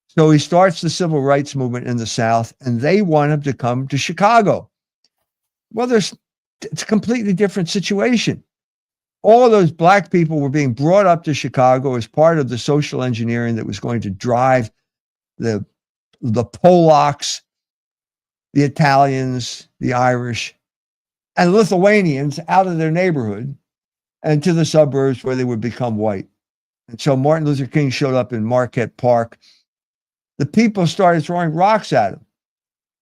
Speaker 2: So he starts the civil rights movement in the South, and they want him to come to Chicago. Well, it's a completely different situation. All of those black people were being brought up to Chicago as part of the social engineering that was going to drive the Polacks, the Italians, the Irish, and Lithuanians out of their neighborhood and to the suburbs where they would become white. And so Martin Luther King showed up in Marquette Park. The people started throwing rocks at him.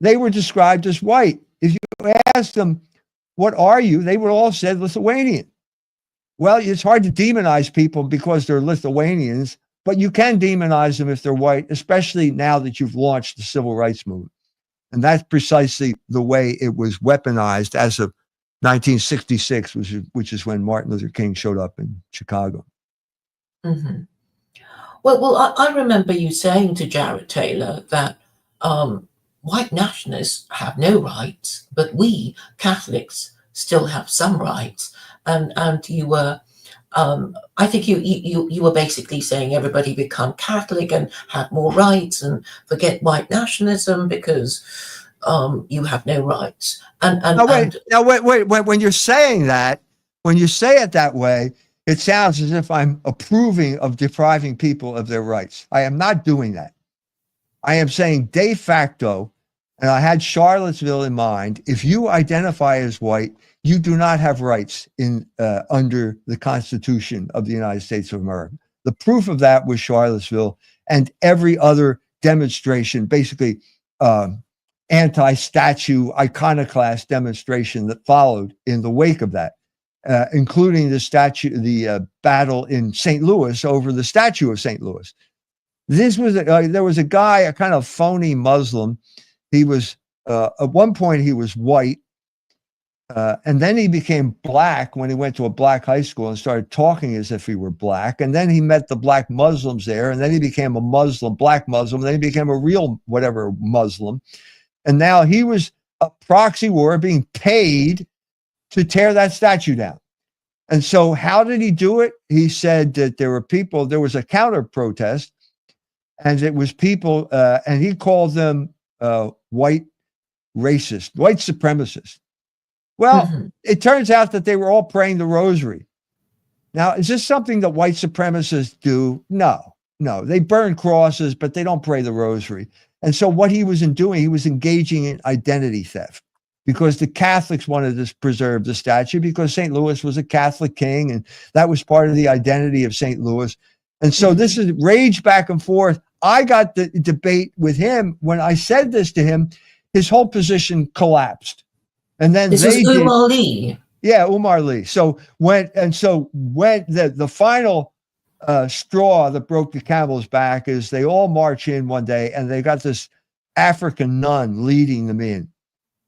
Speaker 2: They were described as white. If you asked them, what are you? They would all said Lithuanian. Well, it's hard to demonize people because they're Lithuanians, but you can demonize them if they're white, especially now that you've launched the civil rights movement. And that's precisely the way it was weaponized as of 1966, which is when Martin Luther King showed up in Chicago.
Speaker 1: Mm-hmm. Well, I remember you saying to Jared Taylor that white nationalists have no rights, but we Catholics still have some rights. And you were, I think you were basically saying everybody become Catholic and have more rights and forget white nationalism because you have no rights.
Speaker 2: Wait. When you're saying that, when you say it that way, it sounds as if I'm approving of depriving people of their rights. I am not doing that. I am saying de facto, and I had Charlottesville in mind, if you identify as white, you do not have rights in under the Constitution of the United States of America. The proof of that was Charlottesville and every other demonstration, basically anti-statue iconoclast demonstration that followed in the wake of that, including the battle in St. Louis over the statue of St. Louis. This was there was a guy, a kind of phony Muslim. He was at one point he was white. And then he became black when he went to a black high school and started talking as if he were black. And then he met the black Muslims there. And then he became a Muslim, black Muslim. Then he became a real whatever Muslim. And now he was a proxy war being paid to tear that statue down. And so how did he do it? He said that there was a counter protest, and it was people, and he called them white racist, white supremacists. Well, It turns out that they were all praying the rosary. Now, is this something that white supremacists do? No. They burn crosses, but they don't pray the rosary. And so what he was doing, he was engaging in identity theft because the Catholics wanted to preserve the statue because St. Louis was a Catholic king, and that was part of the identity of St. Louis. And so this is rage back and forth. I got the debate with him. When I said this to him, his whole position collapsed. And then
Speaker 1: this is Umar Lee.
Speaker 2: Yeah, Umar Lee. So when the final straw that broke the camel's back is they all march in one day and they got this African nun leading them in.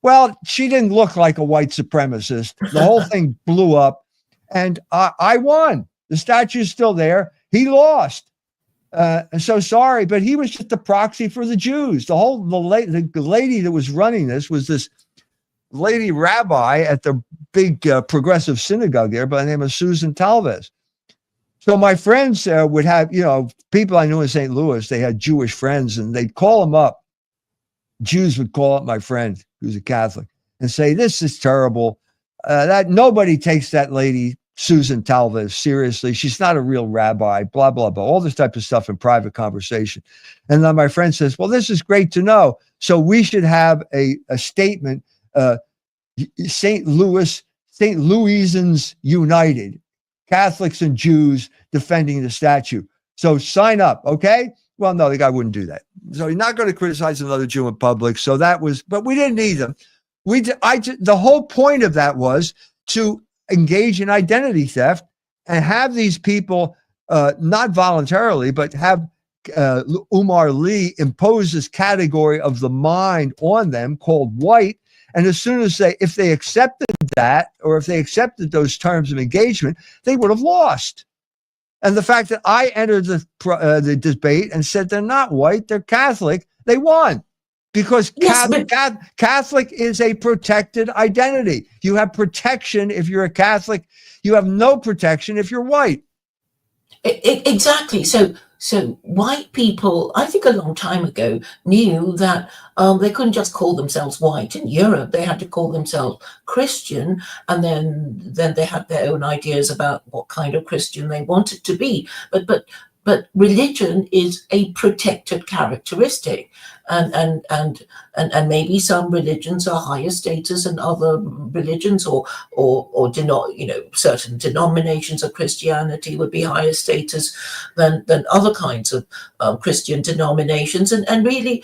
Speaker 2: Well, she didn't look like a white supremacist. The whole thing blew up, and I won. The statue's still there. He lost. So sorry, but he was just a proxy for the Jews. The lady that was running this was this lady rabbi at the big progressive synagogue there by the name of Susan Talvez. So my friends would have, people I knew in St. Louis, they had Jewish friends, and they'd call them up. Jews would call up my friend who's a Catholic and say, this is terrible. That nobody takes that lady, Susan Talvez, seriously. She's not a real rabbi, blah, blah, blah, all this type of stuff in private conversation. And then my friend says, well, this is great to know. So we should have a statement, St. Louisans United, Catholics and Jews defending the statue. So sign up, okay? Well, no, the guy wouldn't do that. So you're not going to criticize another Jew in public. So that was, but we didn't need them. The whole point of that was to engage in identity theft and have these people, not voluntarily, but have Umar Lee impose this category of the mind on them called white. And as soon as if they accepted that, or if they accepted those terms of engagement, they would have lost. And the fact that I entered the debate and said they're not white, they're Catholic, they won. Because Catholic is a protected identity. You have protection if you're a Catholic. You have no protection if you're white.
Speaker 1: Exactly. So So white people, I think a long time ago, knew that they couldn't just call themselves white in Europe. They had to call themselves Christian, and then they had their own ideas about what kind of Christian they wanted to be. But religion is a protected characteristic, and maybe some religions are higher status than other religions, or certain denominations of Christianity would be higher status than other kinds of Christian denominations, and really,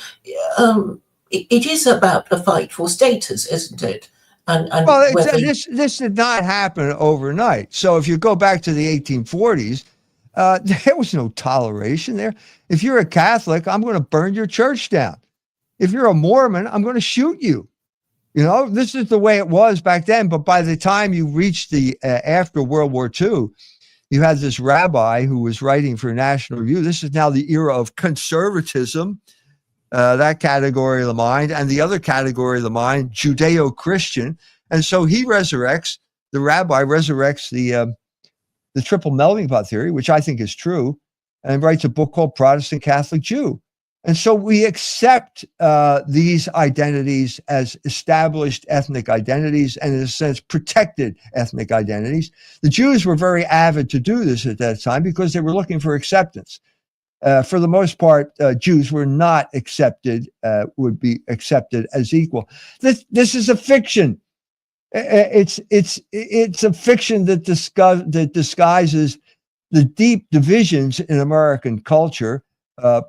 Speaker 1: it is about a fight for status, isn't it? And
Speaker 2: Well,
Speaker 1: whether
Speaker 2: this did not happen overnight. So if you go back to the 1840s, there was no toleration there. If you're a Catholic, I'm going to burn your church down. If you're a Mormon, I'm going to shoot you. You know, this is the way it was back then. But by the time you reached the after World War II, you had this rabbi who was writing for National Review. This is now the era of conservatism, that category of the mind, and the other category of the mind, Judeo-Christian. And so the rabbi resurrects the triple melting pot theory, which I think is true, and writes a book called Protestant Catholic Jew. And so we accept these identities as established ethnic identities and, in a sense, protected ethnic identities. The Jews were very avid to do this at that time because they were looking for acceptance. For the most part, Jews were not accepted, would be accepted as equal. This is a fiction. It's a fiction that disguises the deep divisions in American culture,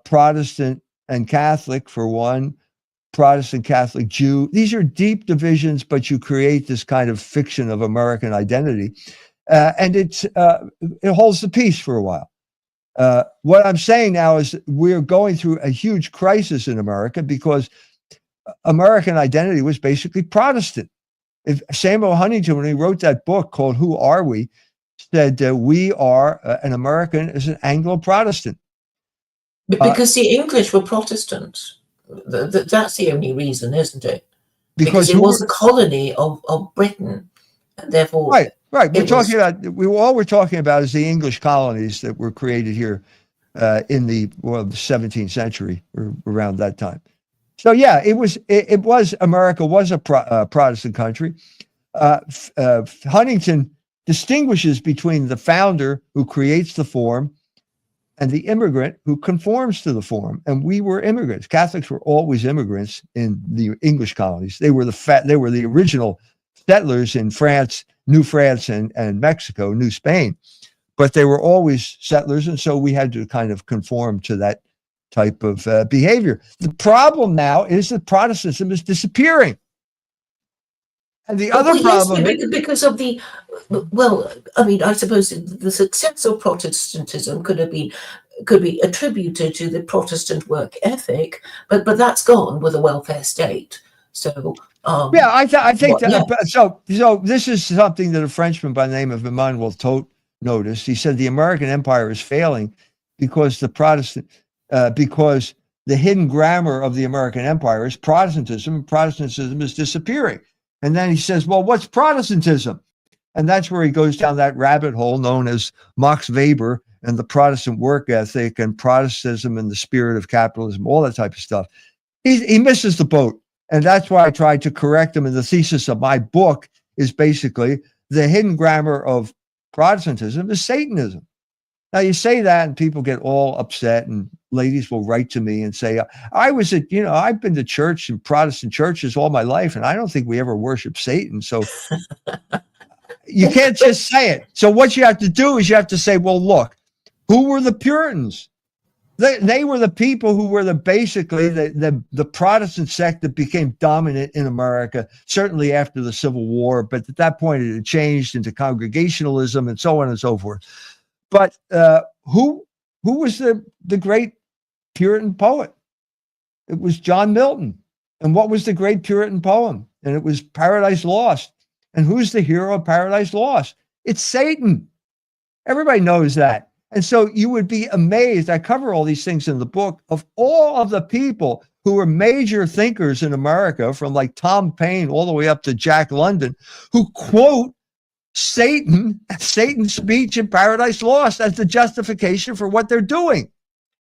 Speaker 2: Protestant and Catholic for one, Protestant Catholic Jew. These are deep divisions, but you create this kind of fiction of American identity, and it holds the peace for a while. What I'm saying now is we're going through a huge crisis in America because American identity was basically Protestant. If Samuel Huntington, when he wrote that book called Who Are We?, said we are an American as an Anglo-Protestant.
Speaker 1: Because the English were Protestants. That's the only reason, isn't it? Because it was a colony of Britain, and therefore...
Speaker 2: Right. We're talking about is the English colonies that were created here in the 17th century or around that time. So yeah, America was a Protestant country. Huntington distinguishes between the founder who creates the form and the immigrant who conforms to the form. And we were immigrants. Catholics were always immigrants in the English colonies. They were the original settlers in France, New France and Mexico, New Spain. But they were always settlers, and so we had to kind of conform to that type of behavior. The problem now is that Protestantism is disappearing. And the other problem...
Speaker 1: Yes, because of I suppose the success of Protestantism could be attributed to the Protestant work ethic, but that's gone with a welfare state. So
Speaker 2: I think so this is something that a Frenchman by the name of Emmanuel Todt noticed. He said the American empire is failing because because the hidden grammar of the American empire is Protestantism, and Protestantism is disappearing. And then he says, well, what's Protestantism? And that's where he goes down that rabbit hole known as Max Weber and the Protestant work ethic and Protestantism and the spirit of capitalism, all that type of stuff. He misses the boat. And that's why I tried to correct him. And the thesis of my book is basically the hidden grammar of Protestantism is Satanism. Now you say that and people get all upset, and ladies will write to me and say, I've been to church and Protestant churches all my life, and I don't think we ever worship Satan. So you can't just say it. So what you have to do is you have to say, well, look, who were the Puritans? They were the people who were basically the Protestant sect that became dominant in America, certainly after the Civil War. But at that point, it had changed into Congregationalism and so on and so forth. But who was the great Puritan poet? It was John Milton. And what was the great Puritan poem? And it was Paradise Lost. And who's the hero of Paradise Lost? It's Satan. Everybody knows that. And so you would be amazed. I cover all these things in the book of all of the people who were major thinkers in America, from like Tom Paine all the way up to Jack London, who quote Satan's speech in Paradise Lost as the justification for what they're doing.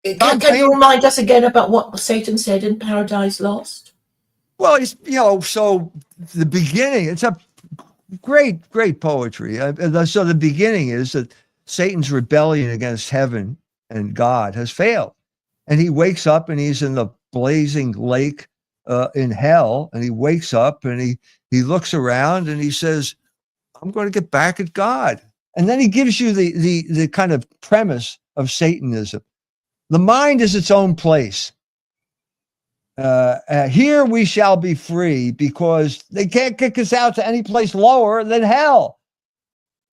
Speaker 1: Can you remind us again about what Satan said in Paradise Lost?
Speaker 2: Well, so the beginning, it's a great poetry. So the beginning is that Satan's rebellion against heaven and God has failed. And he wakes up and he's in the blazing lake in hell. And he wakes up and he looks around and he says, I'm going to get back at God. And then he gives you the kind of premise of Satanism. The mind is its own place. Here we shall be free because they can't kick us out to any place lower than hell.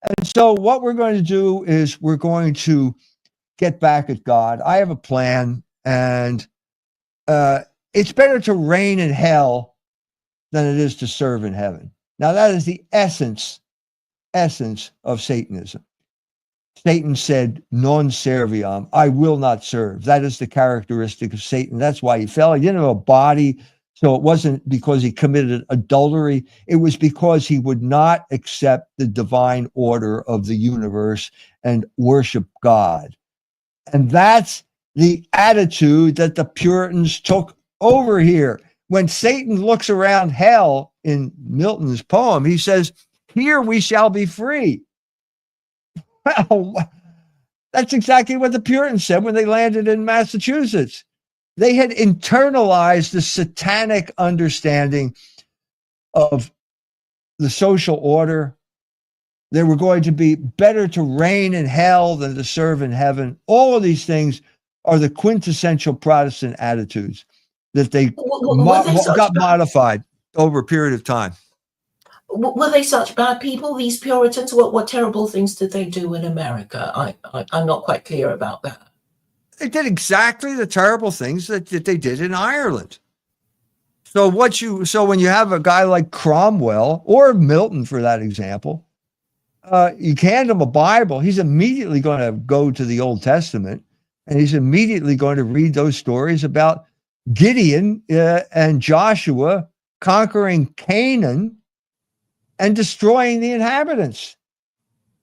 Speaker 2: And so what we're going to do is we're going to get back at God. I have a plan, and it's better to reign in hell than it is to serve in heaven. Now, that is the essence of Satanism. Satan said, non serviam, I will not serve. That is the characteristic of Satan. That's why he fell. He didn't have a body, so it wasn't because he committed adultery. It was because he would not accept the divine order of the universe and worship God. And that's the attitude that the Puritans took over here. When Satan looks around hell in Milton's poem, he says, here we shall be free. Well, that's exactly what the Puritans said when they landed in Massachusetts. They had internalized the satanic understanding of the social order. They were going to be better to reign in hell than to serve in heaven. All of these things are the quintessential Protestant attitudes that they got modified over a period of time.
Speaker 1: Were they such bad people, these Puritans? What terrible things did they do in America? I'm not quite clear about that.
Speaker 2: They did exactly the terrible things that they did in Ireland. So when you have a guy like Cromwell or Milton, for that example, you hand him a Bible, he's immediately going to go to the Old Testament, and he's immediately going to read those stories about Gideon and Joshua conquering Canaan and destroying the inhabitants.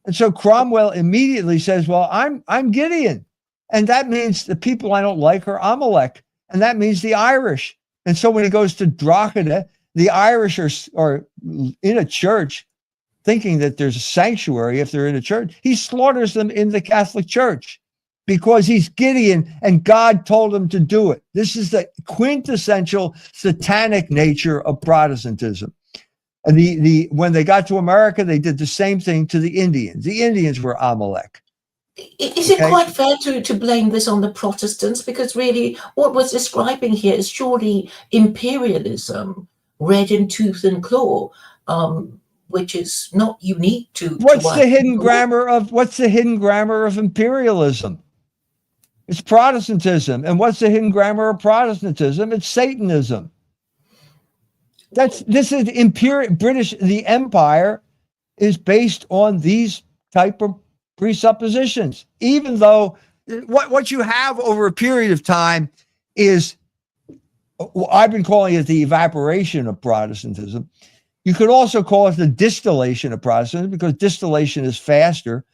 Speaker 2: And so Cromwell immediately says, well, I'm Gideon. And that means the people I don't like are Amalek. And that means the Irish. And so when he goes to Drogheda, the Irish are in a church thinking that there's a sanctuary if they're in a church. He slaughters them in the Catholic Church because he's Gideon and God told him to do it. This is the quintessential satanic nature of Protestantism. And when they got to America, they did the same thing to the Indians. The Indians were Amalek.
Speaker 1: Is it quite fair to blame this on the Protestants? Because really what we're describing here is surely imperialism, red in tooth and claw, which is not unique to
Speaker 2: What's the hidden grammar of imperialism? It's Protestantism. And what's the hidden grammar of Protestantism? It's Satanism. This is the empire is based on these type of presuppositions, even though what you have over a period of time is, I've been calling it the evaporation of Protestantism. You could also call it the distillation of Protestantism because distillation is faster.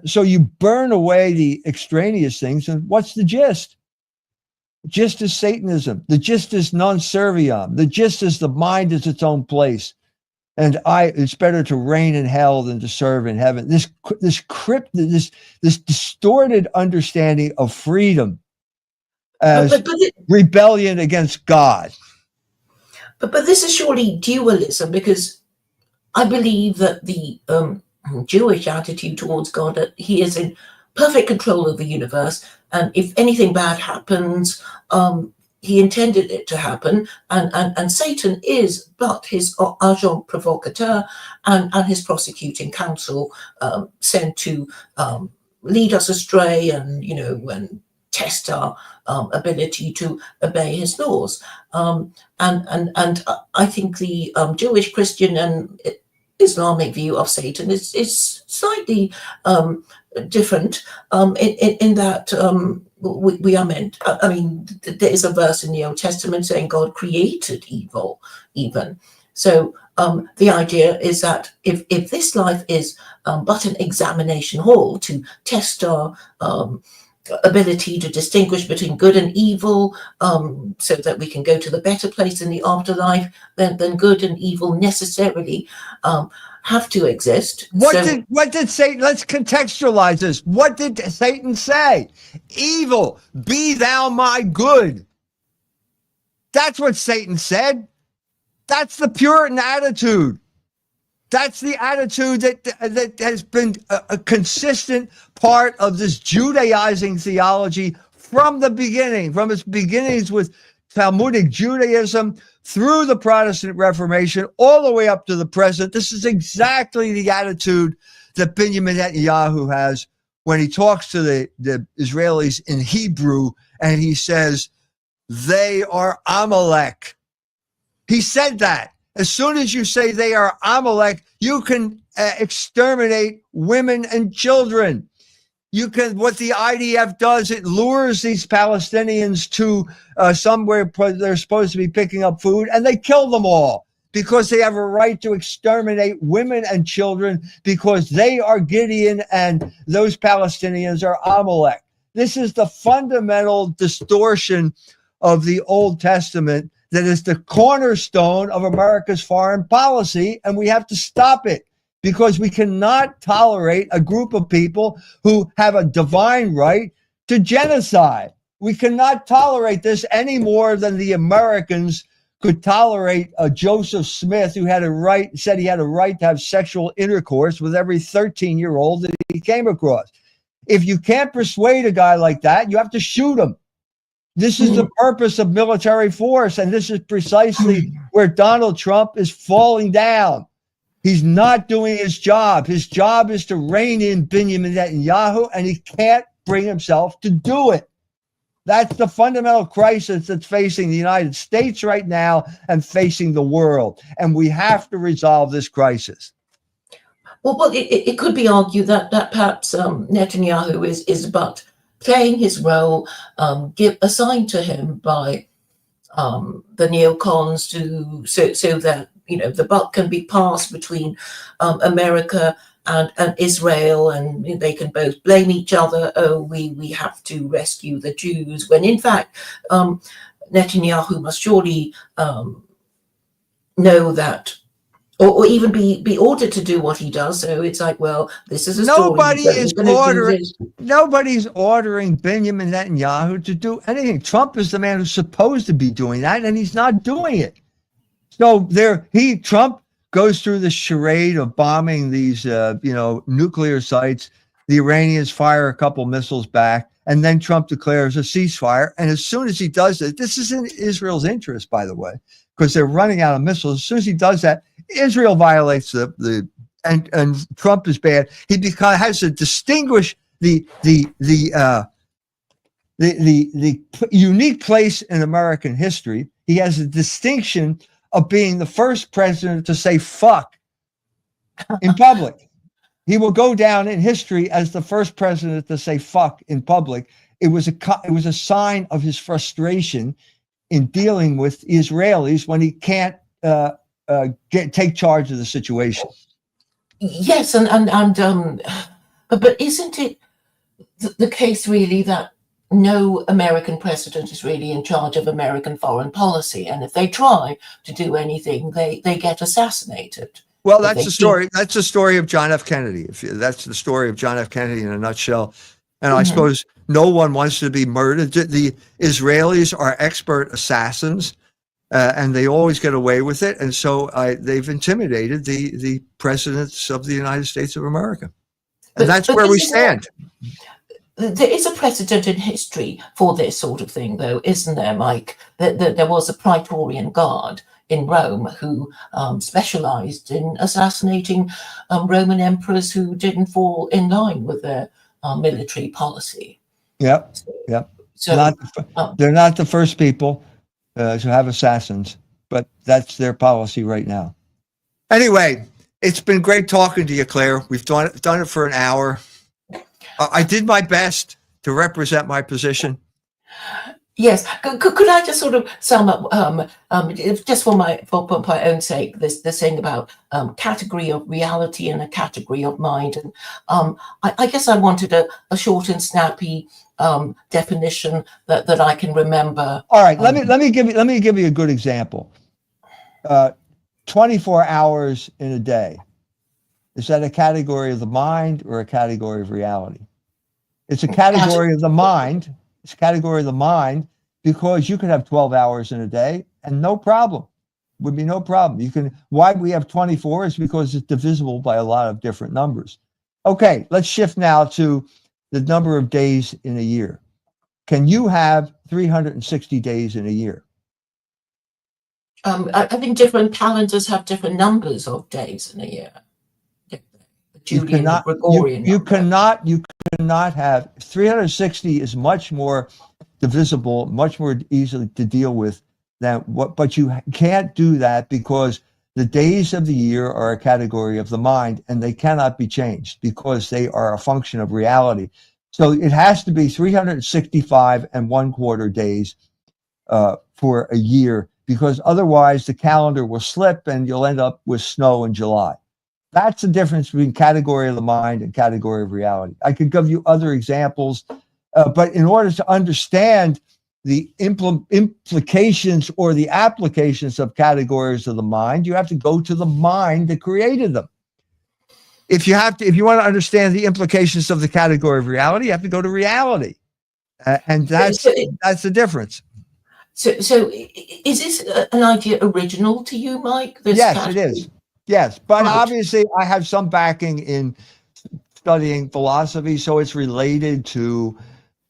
Speaker 2: So you burn away the extraneous things. And what's the gist? The gist is Satanism. The gist is non serviam. The gist is the mind is its own place. And it's better to reign in hell than to serve in heaven. This distorted understanding of freedom as rebellion against God.
Speaker 1: But this is surely dualism, because I believe that the Jewish attitude towards God, that he is in perfect control of the universe, and if anything bad happens, he intended it to happen, and Satan is but his agent provocateur and his prosecuting counsel sent to lead us astray and test our ability to obey his laws. And I think the Jewish, Christian, and Islamic view of Satan is slightly different in that we are meant. I mean, there is a verse in the Old Testament saying God created evil, even. So the idea is that if this life is but an examination hall to test our ability to distinguish between good and evil, so that we can go to the better place in the afterlife, then good and evil necessarily have to exist.
Speaker 2: What did Satan, let's contextualize this. What did Satan say? Evil, be thou my good. That's what Satan said. That's the Puritan attitude. That's the attitude that has been a consistent part of this Judaizing theology from the beginning, from its beginnings with Talmudic Judaism through the Protestant Reformation, all the way up to the present. This is exactly the attitude that Benjamin Netanyahu has when he talks to the Israelis in Hebrew, and he says, they are Amalek. He said that. As soon as you say they are Amalek, you can exterminate women and children. You can, what the IDF does, it lures these Palestinians to somewhere they're supposed to be picking up food, and they kill them all because they have a right to exterminate women and children because they are Gideon and those Palestinians are Amalek. This is the fundamental distortion of the Old Testament that is the cornerstone of America's foreign policy, and we have to stop it because we cannot tolerate a group of people who have a divine right to genocide. We cannot tolerate this any more than the Americans could tolerate Joseph Smith, who said he had a right to have sexual intercourse with every 13-year-old that he came across. If you can't persuade a guy like that, you have to shoot him. This is the purpose of military force, and this is precisely where Donald Trump is falling down. He's not doing his job. His job is to rein in Benjamin Netanyahu, and he can't bring himself to do it. That's the fundamental crisis that's facing the United States right now and facing the world, and we have to resolve this crisis.
Speaker 1: Well, it could be argued that perhaps Netanyahu is but playing his role assigned to him by the neocons so that the buck can be passed between America and Israel, and they can both blame each other. Oh, we have to rescue the Jews, when in fact Netanyahu must surely know that. Or even be ordered to do what he does. So it's like, well, this is a story.
Speaker 2: Nobody's ordering Benjamin Netanyahu to do anything. Trump is the man who's supposed to be doing that, and he's not doing it. So Trump goes through the charade of bombing these, nuclear sites. The Iranians fire a couple missiles back, and then Trump declares a ceasefire. And as soon as he does it, this is in Israel's interest, by the way, because they're running out of missiles. As soon as he does that, Israel violates and Trump is bad. He has to distinguish the unique place in American history. He has a distinction of being the first president to say fuck in public. He will go down in history as the first president to say fuck in public. It was a sign of his frustration in dealing with Israelis when he can't take charge of the situation.
Speaker 1: Yes, but isn't it the case really that no American president is really in charge of American foreign policy, and if they try to do anything, they get assassinated?
Speaker 2: Well, that's the story. That's the story of John F. Kennedy. That's the story of John F. Kennedy in a nutshell. And I suppose no one wants to be murdered. The Israelis are expert assassins. And they always get away with it. And so they've intimidated the presidents of the United States of America. And that's where we stand.
Speaker 1: There is a precedent in history for this sort of thing, though, isn't there, Mike? There was a Praetorian Guard in Rome who specialized in assassinating Roman emperors who didn't fall in line with their military policy.
Speaker 2: Yep. So they're not the first people to have assassins, but that's their policy right now. Anyway, it's been great talking to you, Claire. We've done it for an hour. I did my best to represent my position.
Speaker 1: Yes. Could I just sort of sum up, just for my own sake, this thing about category of reality and a category of mind, and I guess I wanted a short and snappy definition that I can remember.
Speaker 2: All right, let me give you a good example. 24 hours in a day. Is that a category of the mind or a category of reality? It's a category of the mind. It's a category of the mind because you could have 12 hours in a day and no problem. Would be no problem. You can. Why we have 24 is because it's divisible by a lot of different numbers. Okay, let's shift now to the number of days in a year. Can you have 360 days in a year?
Speaker 1: I think different calendars have different numbers of days in a year. Julian and Gregorian.
Speaker 2: You cannot have 360 is much more divisible, much more easily to deal with than what, but you can't do that because the days of the year are a category of the mind and they cannot be changed because they are a function of reality. So it has to be 365 and 1/4 days for a year, because otherwise the calendar will slip and you'll end up with snow in July. That's the difference between category of the mind and category of reality. I could give you other examples, but in order to understand the implications or the applications of categories of the mind, you have to go to the mind that created them. If you want to understand the implications of the category of reality, you have to go to reality, and that's the difference.
Speaker 1: So is this an idea original to you, Mike?
Speaker 2: Yes, it is. Yes, but obviously I have some backing in studying philosophy, so it's related to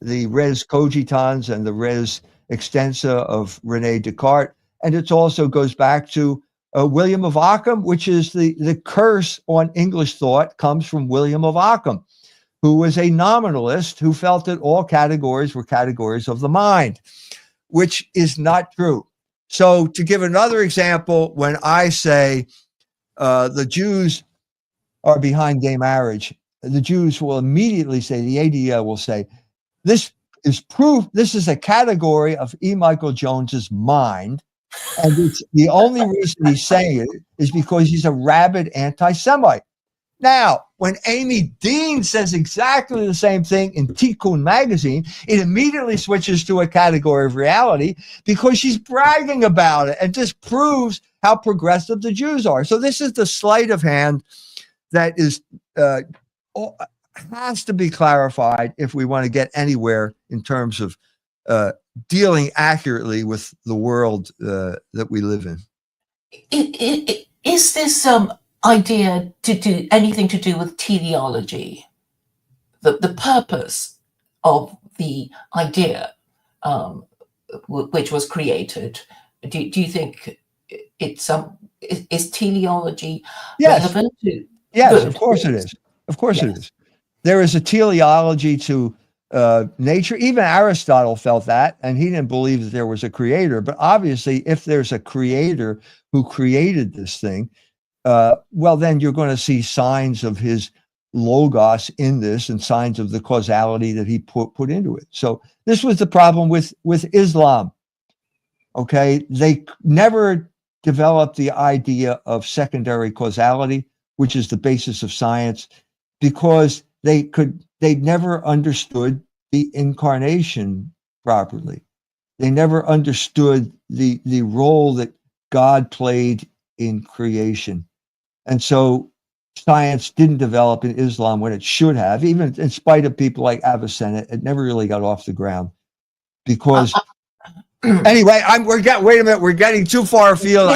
Speaker 2: the res cogitans and the res extensa of René Descartes, and it also goes back to William of Ockham, which is the curse on English thought comes from William of Ockham, who was a nominalist who felt that all categories were categories of the mind, which is not true. So to give another example, when I say the Jews are behind gay marriage, the Jews will immediately say, the ADL will say, this is proof, this is a category of E. Michael Jones's mind. And it's the only reason he's saying it is because he's a rabid anti-Semite. Now, when Amy Dean says exactly the same thing in Tikkun magazine, it immediately switches to a category of reality because she's bragging about it and just proves how progressive the Jews are. So this is the sleight of hand that is has to be clarified if we want to get anywhere in terms of dealing accurately with the world that we live in.
Speaker 1: Is this idea to do anything to do with teleology, the purpose of the idea which was created? Do you think it's is teleology relevant to?
Speaker 2: Yes, good. Of course it is. Of course it is. There is a teleology to nature. Even Aristotle felt that, and he didn't believe that there was a creator. But obviously, if there's a creator who created this thing, well, then you're going to see signs of his logos in this and signs of the causality that he put into it. So this was the problem with Islam. Okay, they never developed the idea of secondary causality, which is the basis of science, because they never understood the incarnation properly. They never understood the role that God played in creation. And so science didn't develop in Islam when it should have, even in spite of people like Avicenna. It never really got off the ground because anyway, wait a minute, we're getting too far afield.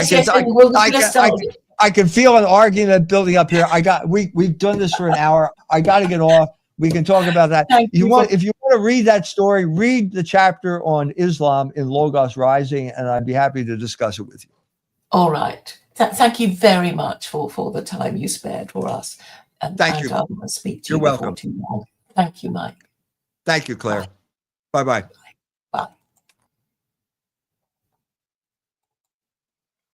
Speaker 2: I can feel an argument building up here. We've done this for an hour. I got to get off. We can talk about that. If you want to read that story, read the chapter on Islam in Logos Rising, and I'd be happy to discuss it with you.
Speaker 1: All right. Thank you very much for the time you spared for us. And
Speaker 2: thank you.
Speaker 1: I'll speak to
Speaker 2: You're
Speaker 1: you
Speaker 2: welcome.
Speaker 1: Too long. Thank you, Mike.
Speaker 2: Thank you, Claire. Bye-bye.